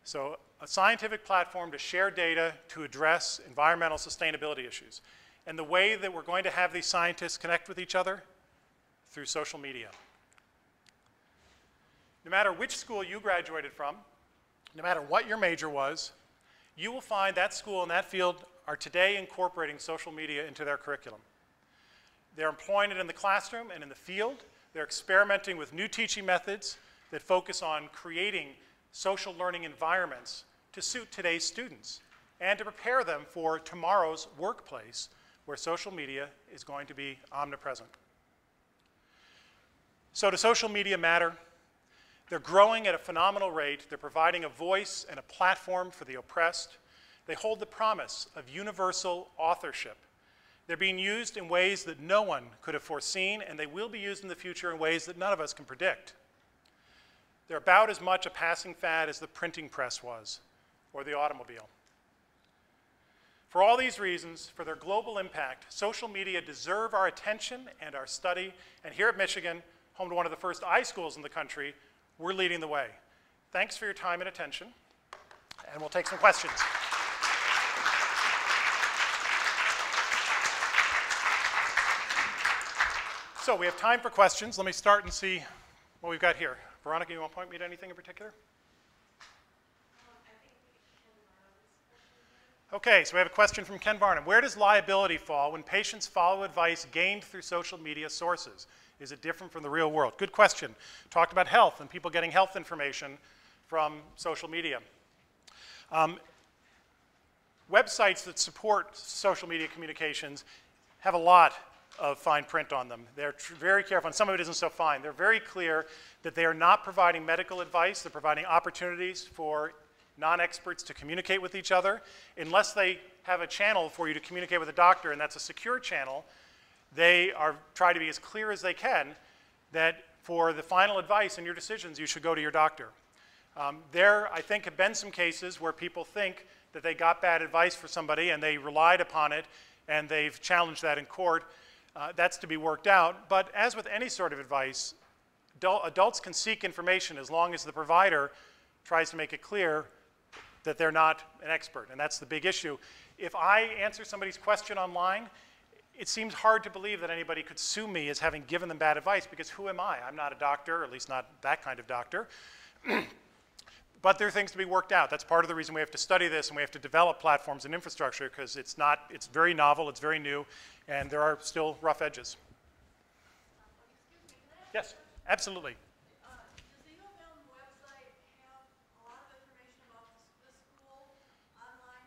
A: So a scientific platform to share data to address environmental sustainability issues. And the way that we're going to have these scientists connect with each other? Through social media. No matter which school you graduated from, no matter what your major was, you will find that school and that field are today incorporating social media into their curriculum. They're employing it in the classroom and in the field. They're experimenting with new teaching methods that focus on creating social learning environments to suit today's students and to prepare them for tomorrow's workplace where social media is going to be omnipresent. So does social media matter? They're growing at a phenomenal rate. They're providing a voice and a platform for the oppressed. They hold the promise of universal authorship. They're being used in ways that no one could have foreseen, and they will be used in the future in ways that none of us can predict. They're about as much a passing fad as the printing press was, or the automobile. For all these reasons, for their global impact, social media deserve our attention and our study, and here at Michigan, home to one of the first iSchools in the country, we're leading the way. Thanks for your time and attention, and we'll take some questions. So we have time for questions. Let me start and see what we've got here. Veronica, you want to point me to anything in particular? Okay, so we have a question from Ken Varnum. Where does liability fall when patients follow advice gained through social media sources? Is it different from the real world? Good question. Talked about health and people getting health information from social media. Websites that support social media communications have a lot of fine print on them. They're very careful, and some of it isn't so fine. They're very clear that they are not providing medical advice. They're providing opportunities for non-experts to communicate with each other. Unless they have a channel for you to communicate with a doctor, and that's a secure channel, they are trying to be as clear as they can that for the final advice in your decisions, you should go to your doctor. There, I think, have been some cases where people think that they got bad advice for somebody and they relied upon it and they've challenged that in court. That's to be worked out. But as with any sort of advice, adults can seek information as long as the provider tries to make it clear that they're not an expert, and that's the big issue. If I answer somebody's question online, it seems hard to believe that anybody could sue me as having given them bad advice, because who am I? I'm not a doctor, or at least not that kind of doctor. But there are things to be worked out. That's part of the reason we have to study this and we have to develop platforms and infrastructure, because it's very novel, it's very new, and there are still rough edges. Yes, absolutely.
B: Does the U of M website have a lot of information about the school online?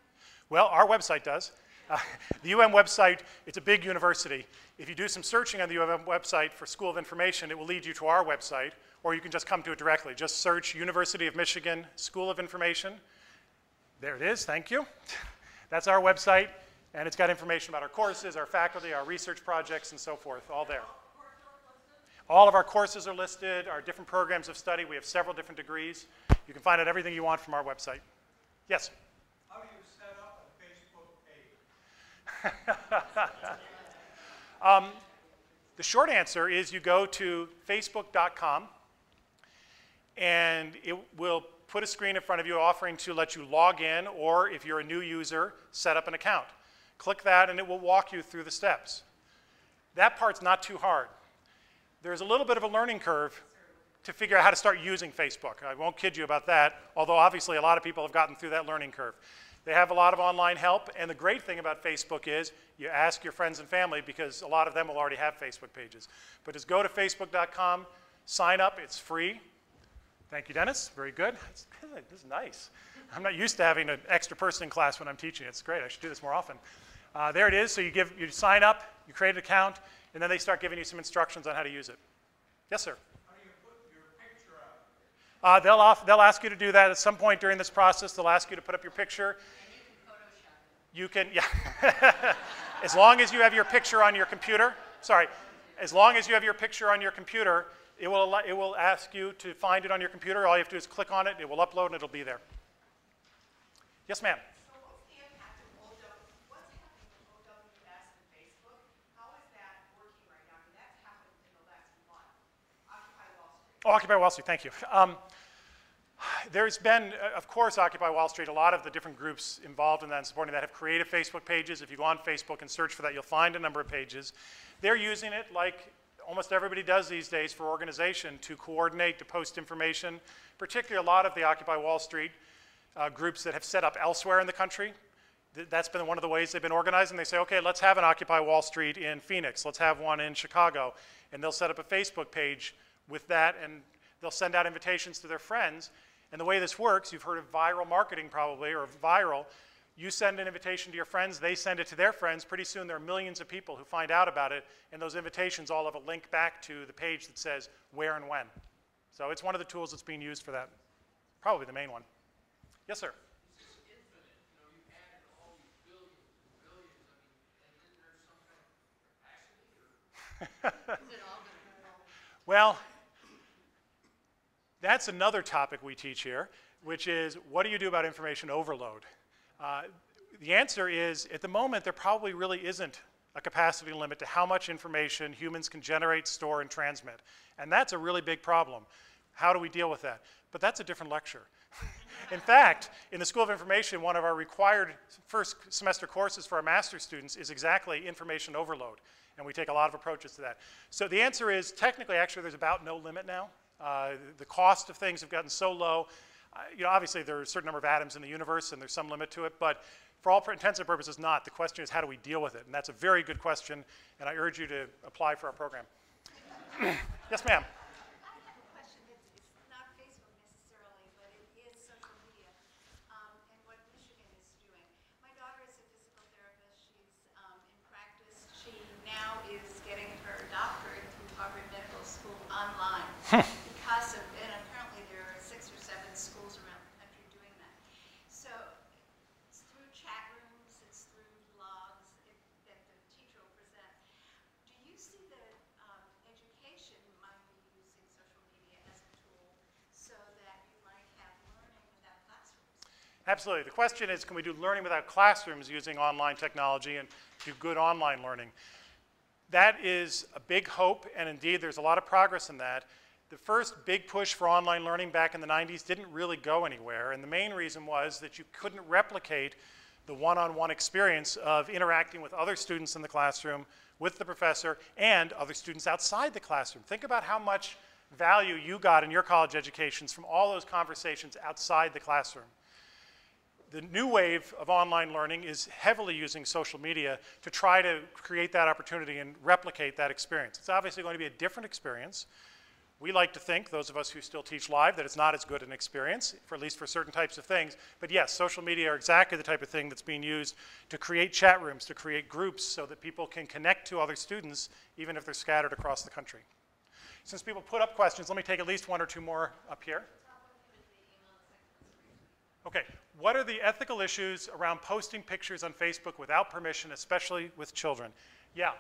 A: Well, our website does. The UM website, it's a big university. If you do some searching on the UM website for School of Information, it will lead you to our website, or you can just come to it directly. Just search University of Michigan School of Information. There it is, thank you. That's our website, and it's got information about our courses, our faculty, our research projects, and so forth, all there. All of our courses are listed, our different programs of study. We have several different degrees. You can find out everything you want from our website. Yes?
C: How do you set up a Facebook page?
A: The short answer is you go to facebook.com, and it will put a screen in front of you offering to let you log in, or if you're a new user, set up an account. Click that, and it will walk you through the steps. That part's not too hard. There's a little bit of a learning curve. to figure out how to start using Facebook. I won't kid you about that, although obviously a lot of people have gotten through that learning curve. They have a lot of online help, and the great thing about Facebook is you ask your friends and family because a lot of them will already have Facebook pages. But just go to facebook.com, sign up, it's free. Thank you, Dennis, very good. This is nice. I'm not used to having an extra person in class when I'm teaching. It's great, I should do this more often. There it is, so you sign up, you create an account, and then they start giving you some instructions on how to use it. Yes, sir?
C: How do you put your picture out?
A: They'll ask you to do that at some point during this process. They'll ask you to put up your picture. You can, yeah. As long as you have your picture on your computer, sorry, as long as you have your picture on your computer, it will ask you to find it on your computer. All you have to do is click on it, it will upload, and it'll be there. Yes, ma'am?
B: So what's the impact of what's happening with OWS and Facebook? How is that working right now? I mean, that's happened in the last month. Occupy Wall Street.
A: Oh, Occupy Wall Street, thank you. There's been, of course, Occupy Wall Street. A lot of the different groups involved in that and supporting that have created Facebook pages. If you go on Facebook and search for that, you'll find a number of pages. They're using it like almost everybody does these days for organization to coordinate, to post information, particularly a lot of the Occupy Wall Street groups that have set up elsewhere in the country. That's been one of the ways they've been organizing. They say, okay, let's have an Occupy Wall Street in Phoenix. Let's have one in Chicago. And they'll set up a Facebook page with that, and they'll send out invitations to their friends. And the way this works, you've heard of viral marketing probably, or viral. You send an invitation to your friends, they send it to their friends. Pretty soon there are millions of people who find out about it, and those invitations all have a link back to the page that says where and when. So it's one of the tools that's being used for that. Probably the main one. Yes, sir?
C: It's just infinite. You know, you added all these billions and billions. I mean, and then there's some kind of capacity or... Is it all going to go?
A: Well, that's another topic we teach here, which is what do you do about information overload? The answer is, at the moment, there probably really isn't a capacity limit to how much information humans can generate, store, and transmit. And that's a really big problem. How do we deal with that? But that's a different lecture. In fact, in the School of Information, one of our required first semester courses for our master's students is exactly information overload. And we take a lot of approaches to that. So the answer is, technically, actually, there's about no limit now. The cost of things have gotten so low. You know, obviously, there are a certain number of atoms in the universe, and there's some limit to it. But for all intents and purposes, not. The question is, how do we deal with it? And that's a very good question, and I urge you to apply for our program. Yes, ma'am.
B: I have a question. It's not Facebook necessarily, but it is social media and what Michigan is doing. My daughter is a physical therapist. She's in practice. She now is getting her doctorate through Harvard Medical School online. Because of, and apparently there are 6 or 7 schools around the country doing that. So it's through chat rooms, it's through blogs that the teacher will present. Do you see that education might be using social media as a tool so that you might have learning without classrooms?
A: Absolutely. The question is, can we do learning without classrooms using online technology and do good online learning? That is a big hope, and indeed there's a lot of progress in that. The first big push for online learning back in the 90s didn't really go anywhere, and the main reason was that you couldn't replicate the one-on-one experience of interacting with other students in the classroom, with the professor, and other students outside the classroom. Think about how much value you got in your college educations from all those conversations outside the classroom. The new wave of online learning is heavily using social media to try to create that opportunity and replicate that experience. It's obviously going to be a different experience. We like to think, those of us who still teach live, that it's not as good an experience, for at least for certain types of things. But yes, social media are exactly the type of thing that's being used to create chat rooms, to create groups so that people can connect to other students, even if they're scattered across the country. Since people put up questions, let me take at least 1 or 2 more up here. Okay, what are the ethical issues around posting pictures on Facebook without permission, especially with children? Yeah,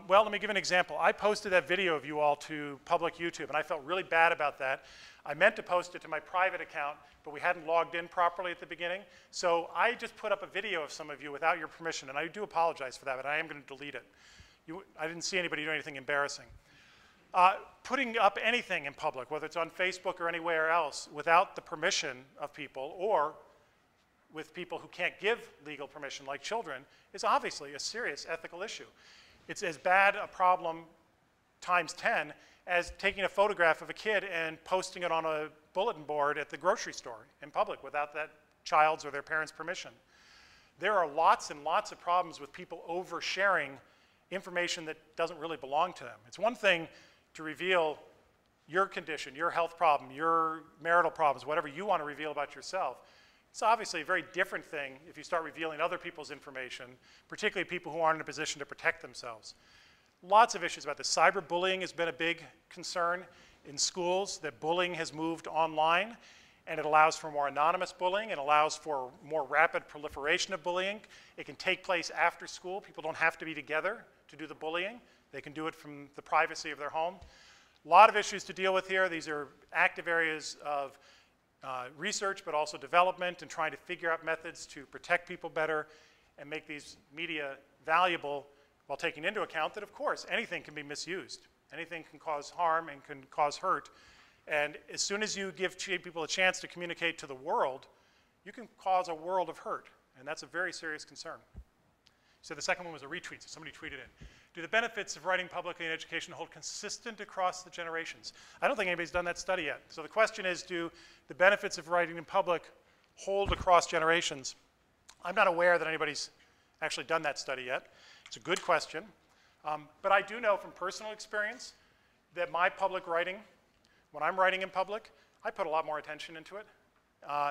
A: well, let me give an example. I posted that video of you all to public YouTube, and I felt really bad about that. I meant to post it to my private account, but we hadn't logged in properly at the beginning. So I just put up a video of some of you without your permission, and I do apologize for that, but I am going to delete it. I didn't see anybody do anything embarrassing. Putting up anything in public, whether it's on Facebook or anywhere else, without the permission of people or with people who can't give legal permission, like children, is obviously a serious ethical issue. It's as bad a problem times 10 as taking a photograph of a kid and posting it on a bulletin board at the grocery store in public without that child's or their parents' permission. There are lots and lots of problems with people oversharing information that doesn't really belong to them. It's one thing to reveal your condition, your health problem, your marital problems, whatever you want to reveal about yourself. It's obviously a very different thing if you start revealing other people's information, particularly people who aren't in a position to protect themselves. Lots of issues about this. Cyberbullying has been a big concern in schools, that bullying has moved online, and it allows for more anonymous bullying. It allows for more rapid proliferation of bullying. It can take place after school. People don't have to be together to do the bullying. They can do it from the privacy of their home. A lot of issues to deal with here. These are active areas of research, but also development, and trying to figure out methods to protect people better and make these media valuable, while taking into account that, of course, anything can be misused. Anything can cause harm and can cause hurt. And as soon as you give people a chance to communicate to the world, you can cause a world of hurt. And that's a very serious concern. So the second one was a retweet. So somebody tweeted in. Do the benefits of writing publicly in education hold consistent across the generations? I don't think anybody's done that study yet. So the question is, do the benefits of writing in public hold across generations? I'm not aware that anybody's actually done that study yet. It's a good question. But I do know from personal experience that my public writing, when I'm writing in public, I put a lot more attention into it.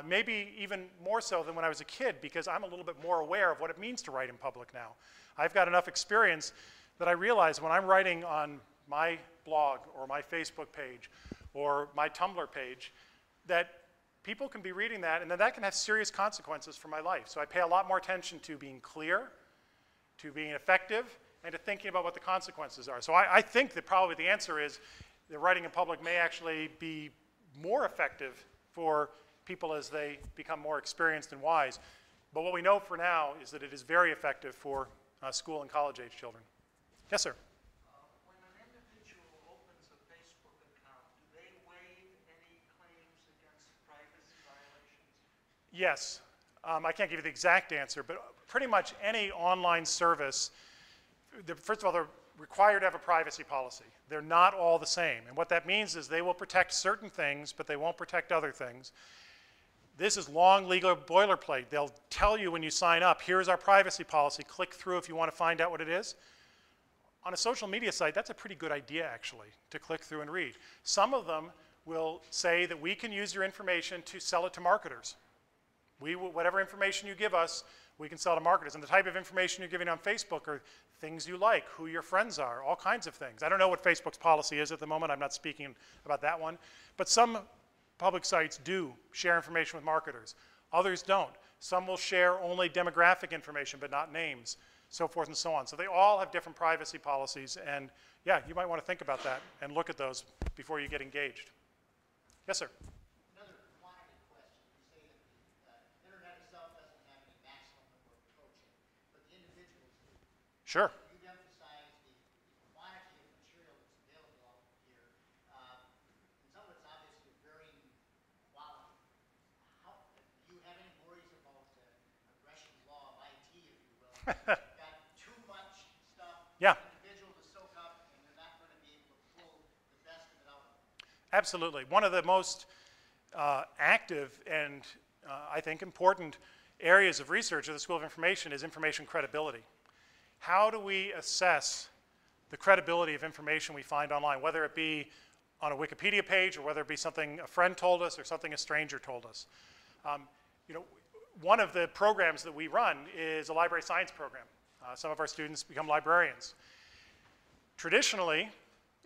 A: Maybe even more so than when I was a kid, because I'm a little bit more aware of what it means to write in public now. I've got enough experience that I realize when I'm writing on my blog or my Facebook page or my Tumblr page, that people can be reading that, and then that can have serious consequences for my life. So I pay a lot more attention to being clear, to being effective, and to thinking about what the consequences are. So I think that probably the answer is that writing in public may actually be more effective for people as they become more experienced and wise. But what we know for now is that it is very effective for school and college-age children. Yes, sir?
C: When an individual opens a Facebook account, do they waive any claims against privacy violations?
A: Yes. I can't give you the exact answer, but pretty much any online service, first of all, they're required to have a privacy policy. They're not all the same. And what that means is they will protect certain things, but they won't protect other things. This is long legal boilerplate. They'll tell you when you sign up, here's our privacy policy. Click through if you want to find out what it is. On a social media site, that's a pretty good idea, actually, to click through and read. Some of them will say that we can use your information to sell it to marketers. Whatever information you give us, we can sell to marketers. And the type of information you're giving on Facebook are things you like, who your friends are, all kinds of things. I don't know what Facebook's policy is at the moment. I'm not speaking about that one. But some public sites do share information with marketers. Others don't. Some will share only demographic information, but not names, so forth and so on. So they all have different privacy policies. And yeah, you might want to think about that and look at those before you get engaged. Yes, sir?
D: Another quantity question. You say that the internet itself doesn't have any maximum that we're approaching, but the individuals do.
A: Sure.
D: You've emphasized the quantity of material that's available out here. And some of it's obviously varying quality. Do you have any worries about aggression's law of IT, if you will? Got too much stuff
A: Yeah.
D: for an individual to soak up, and they're not going to be able to pull the best of it out of them.
A: Absolutely. One of the most active and I think important areas of research at the School of Information is information credibility. How do we assess the credibility of information we find online, whether it be on a Wikipedia page or whether it be something a friend told us or something a stranger told us? One of the programs that we run is a library science program. Some of our students become librarians. Traditionally,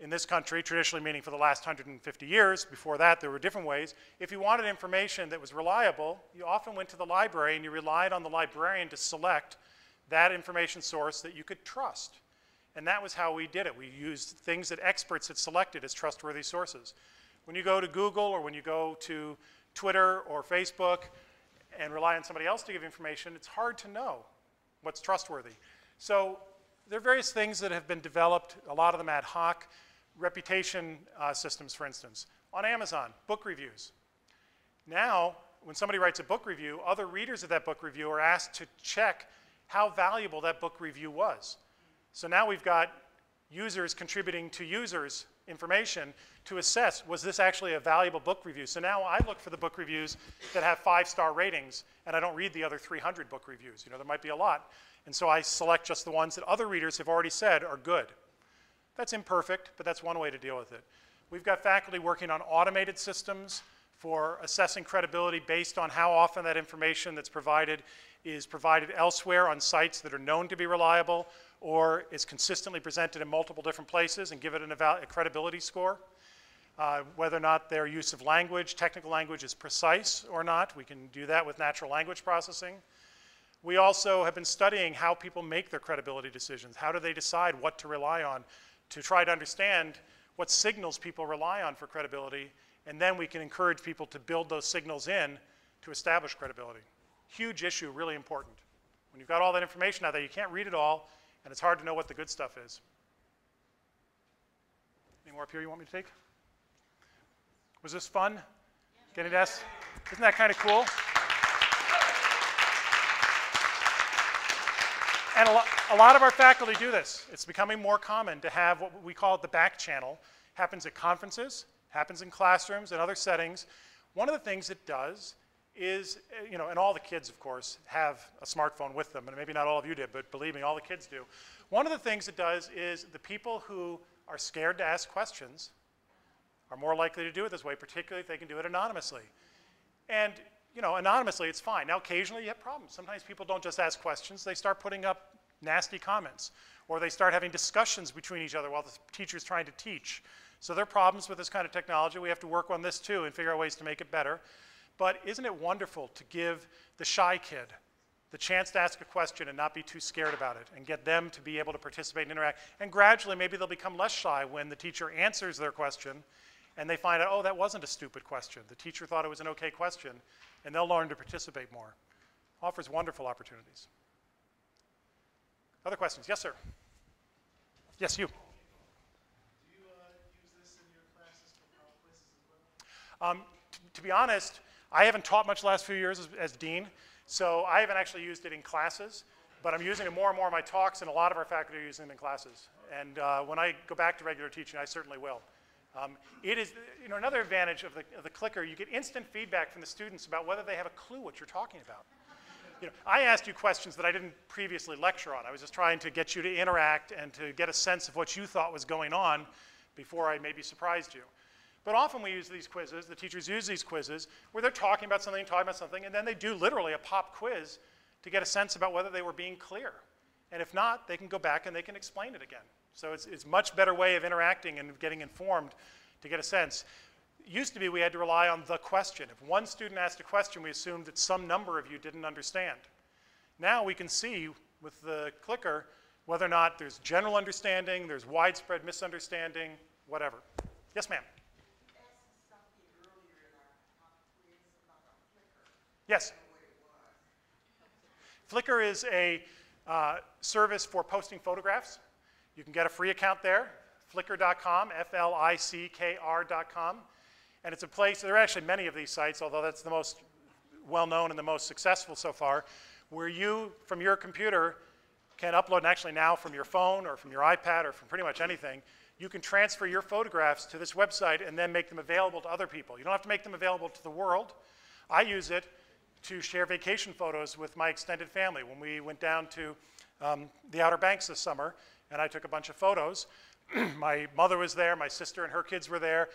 A: in this country, traditionally meaning for the last 150 years, before that there were different ways, if you wanted information that was reliable, you often went to the library and you relied on the librarian to select that information source that you could trust. And that was how we did it. We used things that experts had selected as trustworthy sources. When you go to Google or when you go to Twitter or Facebook and rely on somebody else to give information, it's hard to know what's trustworthy. So there are various things that have been developed, a lot of them ad hoc. Reputation systems, for instance. On Amazon, book reviews. Now, when somebody writes a book review, other readers of that book review are asked to check how valuable that book review was. So now we've got users contributing to users' information to assess, was this actually a valuable book review? So now I look for the book reviews that have 5-star ratings, and I don't read the other 300 book reviews. You know, there might be a lot. And so I select just the ones that other readers have already said are good. That's imperfect, but that's one way to deal with it. We've got faculty working on automated systems for assessing credibility based on how often that information that's provided is provided elsewhere on sites that are known to be reliable, or is consistently presented in multiple different places and give it a credibility score. Whether or not their use of language, technical language, is precise or not. We can do that with natural language processing. We also have been studying how people make their credibility decisions. How do they decide what to rely on, to try to understand what signals people rely on for credibility, and then we can encourage people to build those signals in to establish credibility. Huge issue, really important. When you've got all that information out there, you can't read it all, and it's hard to know what the good stuff is. Any more up here you want me to take? Was this fun? Getting to ask? Isn't that kind of cool? And a lot of our faculty do this. It's becoming more common to have what we call the back channel. Happens at conferences, happens in classrooms and other settings. One of the things it does is, you know, and all the kids, of course, have a smartphone with them, and maybe not all of you did, but believe me, all the kids do. One of the things it does is the people who are scared to ask questions are more likely to do it this way, particularly if they can do it anonymously. And, you know, anonymously, it's fine. Now, occasionally you have problems. Sometimes people don't just ask questions, they start putting up nasty comments, or they start having discussions between each other while the teacher's trying to teach. So there are problems with this kind of technology. We have to work on this too and figure out ways to make it better. But isn't it wonderful to give the shy kid the chance to ask a question and not be too scared about it, and get them to be able to participate and interact? And gradually, maybe they'll become less shy when the teacher answers their question and they find out, oh, that wasn't a stupid question. The teacher thought it was an okay question, and they'll learn to participate more. Offers wonderful opportunities. Other questions? Yes, sir. Yes, you.
E: Do you use this in your classes for power quizzes as well?
A: To be honest, I haven't taught much the last few years as dean, so I haven't actually used it in classes, but I'm using it more and more in my talks, and a lot of our faculty are using it in classes. And when I go back to regular teaching, I certainly will. It is, you know, another advantage of the clicker. You get instant feedback from the students about whether they have a clue what you're talking about. You know, I asked you questions that I didn't previously lecture on. I was just trying to get you to interact and to get a sense of what you thought was going on before I maybe surprised you. But often we use these quizzes, the teachers use these quizzes, where they're talking about something, and then they do literally a pop quiz to get a sense about whether they were being clear. And if not, they can go back and they can explain it again. So it's a much better way of interacting and getting informed to get a sense. It used to be we had to rely on the question. If one student asked a question, we assumed that some number of you didn't understand. Now we can see with the clicker whether or not there's general understanding, there's widespread misunderstanding, whatever. Yes, ma'am.
F: You asked something earlier in our pop quiz about Flickr.
A: Yes.
F: What it was.
A: Flickr is a service for posting photographs. You can get a free account there, flickr.com, Flickr.com. And it's a place, there are actually many of these sites, although that's the most well-known and the most successful so far, where you, from your computer, can upload, and actually now from your phone or from your iPad or from pretty much anything, you can transfer your photographs to this website and then make them available to other people. You don't have to make them available to the world. I use it to share vacation photos with my extended family. When we went down to the Outer Banks this summer, and I took a bunch of photos, my mother was there, my sister and her kids were there.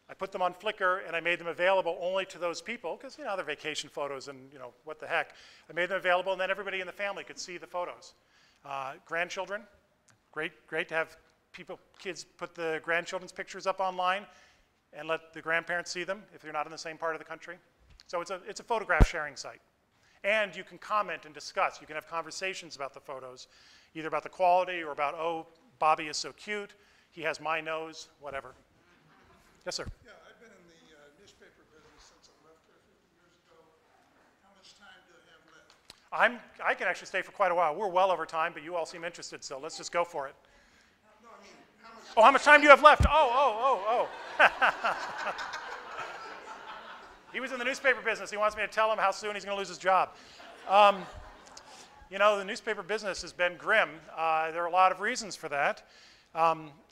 A: I put them on Flickr, and I made them available only to those people, because, you know, they're vacation photos, and, you know, what the heck. I made them available, and then everybody in the family could see the photos. Grandchildren, great to have kids put the grandchildren's pictures up online and let the grandparents see them if they're not in the same part of the country. So it's a photograph sharing site. And you can comment and discuss. You can have conversations about the photos, either about the quality or about, oh, Bobby is so cute, he has my nose, whatever. Yes, sir.
E: Yeah, I've been in the newspaper business since I left there 50 years ago. How much time do I have left?
A: I can actually stay for quite a while. We're well over time, but you all seem interested, so let's just go for it.
E: No, I mean, how much?
A: Oh, how much time do you have left? Oh. He was in the newspaper business. He wants me to tell him how soon he's going to lose his job. You know, the newspaper business has been grim. There are a lot of reasons for that.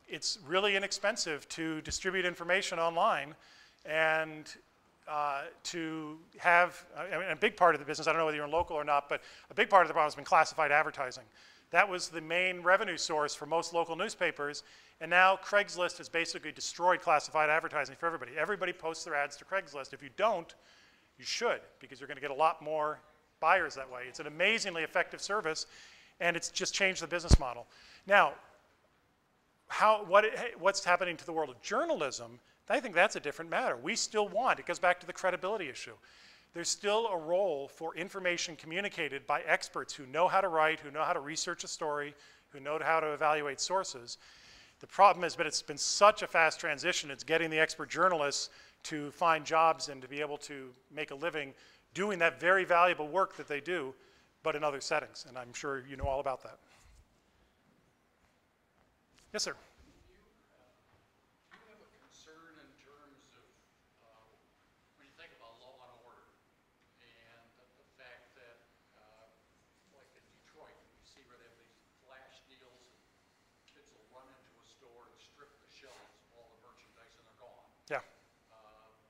A: It's really inexpensive to distribute information online and to have, I mean, a big part of the business, I don't know whether you're in local or not, but a big part of the problem has been classified advertising. That was the main revenue source for most local newspapers, and now Craigslist has basically destroyed classified advertising for everybody. Everybody posts their ads to Craigslist. If you don't, you should, because you're going to get a lot more buyers that way. It's an amazingly effective service, and it's just changed the business model. Now, what's happening to the world of journalism, I think that's a different matter. We still want, it goes back to the credibility issue. There's still a role for information communicated by experts who know how to write, who know how to research a story, who know how to evaluate sources. The problem is, but it's been such a fast transition, it's getting the expert journalists to find jobs and to be able to make a living doing that very valuable work that they do, but in other settings, and I'm sure you know all about that. Yes, sir. Yeah.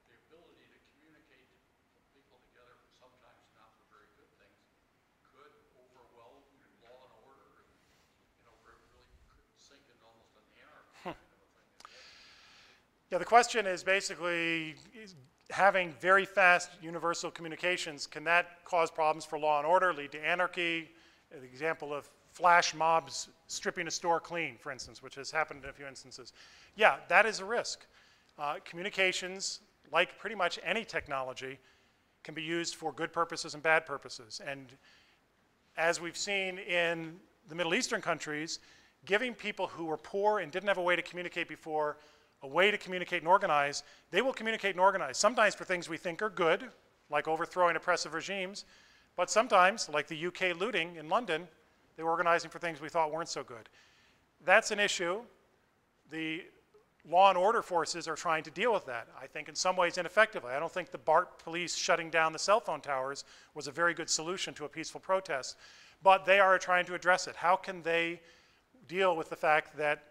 G: The ability to communicate people together for sometimes not for very good things could overwhelm law and order, and where it really could sink into almost an anarchy kind of a thing.
A: Yeah, the question is basically having very fast universal communications, can that cause problems for law and order, lead to anarchy? The example of flash mobs stripping a store clean, for instance, which has happened in a few instances. Yeah, that is a risk. Communications, like pretty much any technology, can be used for good purposes and bad purposes. And as we've seen in the Middle Eastern countries, giving people who were poor and didn't have a way to communicate before a way to communicate and organize, they will communicate and organize, sometimes for things we think are good, like overthrowing oppressive regimes, but sometimes, like the UK looting in London, they were organizing for things we thought weren't so good. That's an issue. The law and order forces are trying to deal with that, I think in some ways ineffectively. I don't think the BART police shutting down the cell phone towers was a very good solution to a peaceful protest, but they are trying to address it. How can they deal with the fact that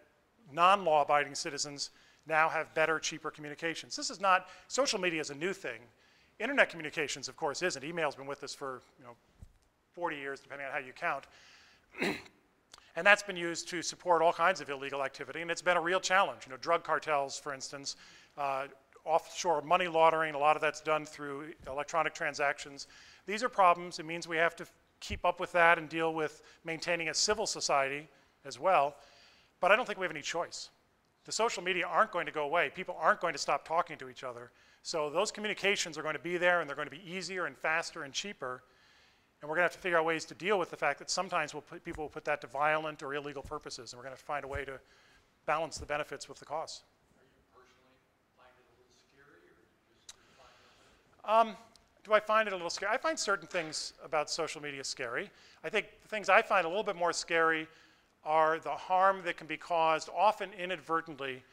A: non-law abiding citizens now have better, cheaper communications? This is not, social media is a new thing. Internet communications, of course, isn't. Email's been with us for 40 years, depending on how you count. And that's been used to support all kinds of illegal activity, and it's been a real challenge. Drug cartels, for instance, offshore money laundering, a lot of that's done through electronic transactions. These are problems. It means we have to keep up with that and deal with maintaining a civil society as well, but I don't think we have any choice. The social media aren't going to go away. People aren't going to stop talking to each other. So those communications are going to be there, and they're going to be easier and faster and cheaper. And we're going to have to figure out ways to deal with the fact that sometimes people will put that to violent or illegal purposes, and we're going to have to find a way to balance the benefits with the costs.
G: Are you personally find it a little scary, or do you just find it?
A: Do I find it a little scary? I find certain things about social media scary. I think the things I find a little bit more scary are the harm that can be caused, often inadvertently,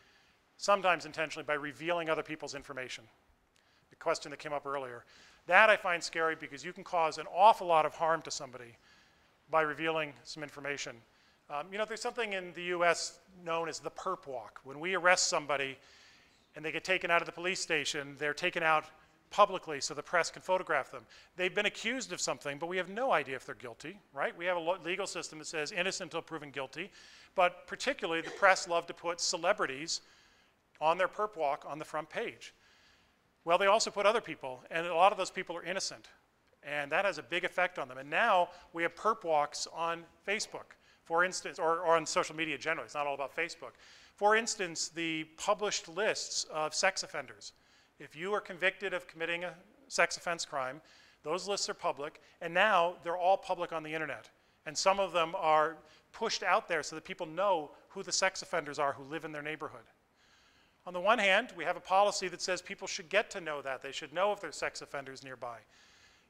A: sometimes intentionally, by revealing other people's information. The question that came up earlier. That I find scary because you can cause an awful lot of harm to somebody by revealing some information. There's something in the US known as the perp walk. When we arrest somebody and they get taken out of the police station, they're taken out publicly so the press can photograph them. They've been accused of something, but we have no idea if they're guilty, right? We have a legal system that says innocent until proven guilty, but particularly the press love to put celebrities on their perp walk on the front page. Well, they also put other people, and a lot of those people are innocent, and that has a big effect on them. And now we have perp walks on Facebook, for instance, or on social media generally. It's not all about Facebook. For instance, the published lists of sex offenders. If you are convicted of committing a sex offense crime, those lists are public, and now they're all public on the internet. And some of them are pushed out there so that people know who the sex offenders are who live in their neighborhood. On the one hand, we have a policy that says people should get to know that. They should know if there's sex offenders nearby.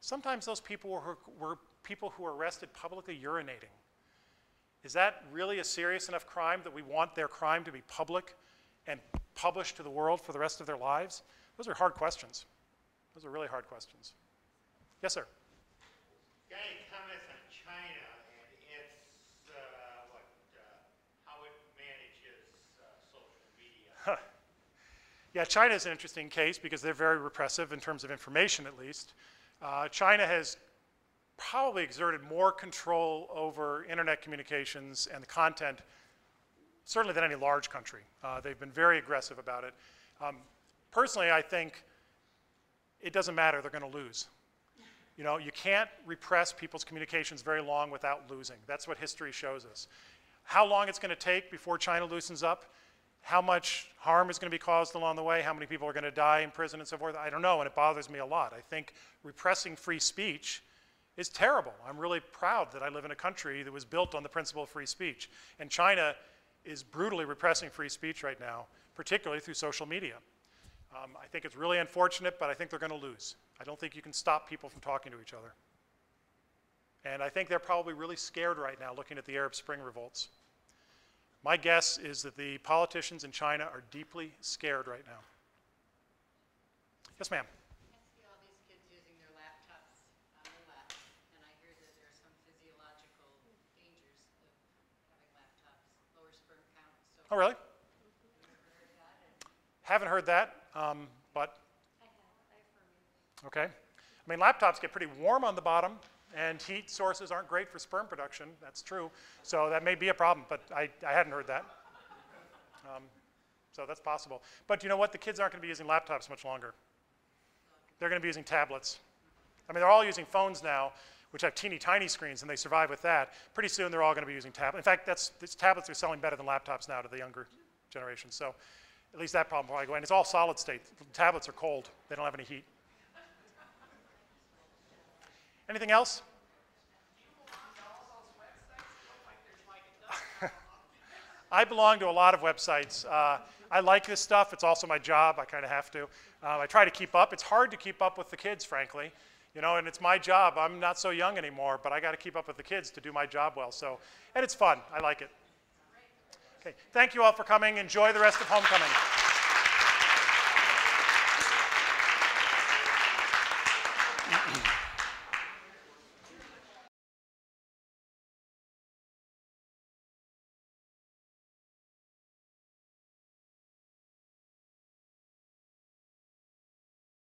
A: Sometimes those people were people who were arrested publicly urinating. Is that really a serious enough crime that we want their crime to be public and published to the world for the rest of their lives? Those are hard questions. Those are really hard questions. Yes, sir.
D: Got any comments on China and its, how it manages
A: Yeah, China is an interesting case because they're very repressive in terms of information, at least. China has probably exerted more control over internet communications and the content, certainly than any large country. They've been very aggressive about it. Personally, I think it doesn't matter, they're going to lose. You know, you can't repress people's communications very long without losing. That's what history shows us. How long it's going to take before China loosens up, how much harm is going to be caused along the way, how many people are going to die in prison and so forth, I don't know, and it bothers me a lot. I think repressing free speech is terrible. I'm really proud that I live in a country that was built on the principle of free speech. And China is brutally repressing free speech right now, particularly through social media. I think it's really unfortunate, but I think they're going to lose. I don't think you can stop people from talking to each other. And I think they're probably really scared right now looking at the Arab Spring revolts. My guess is that the politicians in China are deeply scared right now. Yes, ma'am.
H: I see all these kids using their laptops on their lap, and I hear that there are some physiological dangers of having laptops, lower sperm count. So
A: Oh, really?
H: have you ever heard that?
A: Haven't heard that, but
H: I have.
A: okay. I mean, laptops get pretty warm on the bottom, and heat sources aren't great for sperm production. That's true. So that may be a problem, but I hadn't heard that. So that's possible. But you know what? The kids aren't going to be using laptops much longer. They're going to be using tablets. I mean, they're all using phones now, which have teeny tiny screens, and they survive with that. Pretty soon, they're all going to be using tablets. In fact, these tablets are selling better than laptops now to the younger generation. So at least that problem will probably go away. And it's all solid state. The tablets are cold. They don't have any heat. Anything else? I belong to a lot of websites. I like this stuff. It's also my job. I kind of have to. I try to keep up. It's hard to keep up with the kids, frankly. You know, and it's my job. I'm not so young anymore, but I got to keep up with the kids to do my job well. So, and it's fun. I like it. Okay. Thank you all for coming. Enjoy the rest of homecoming.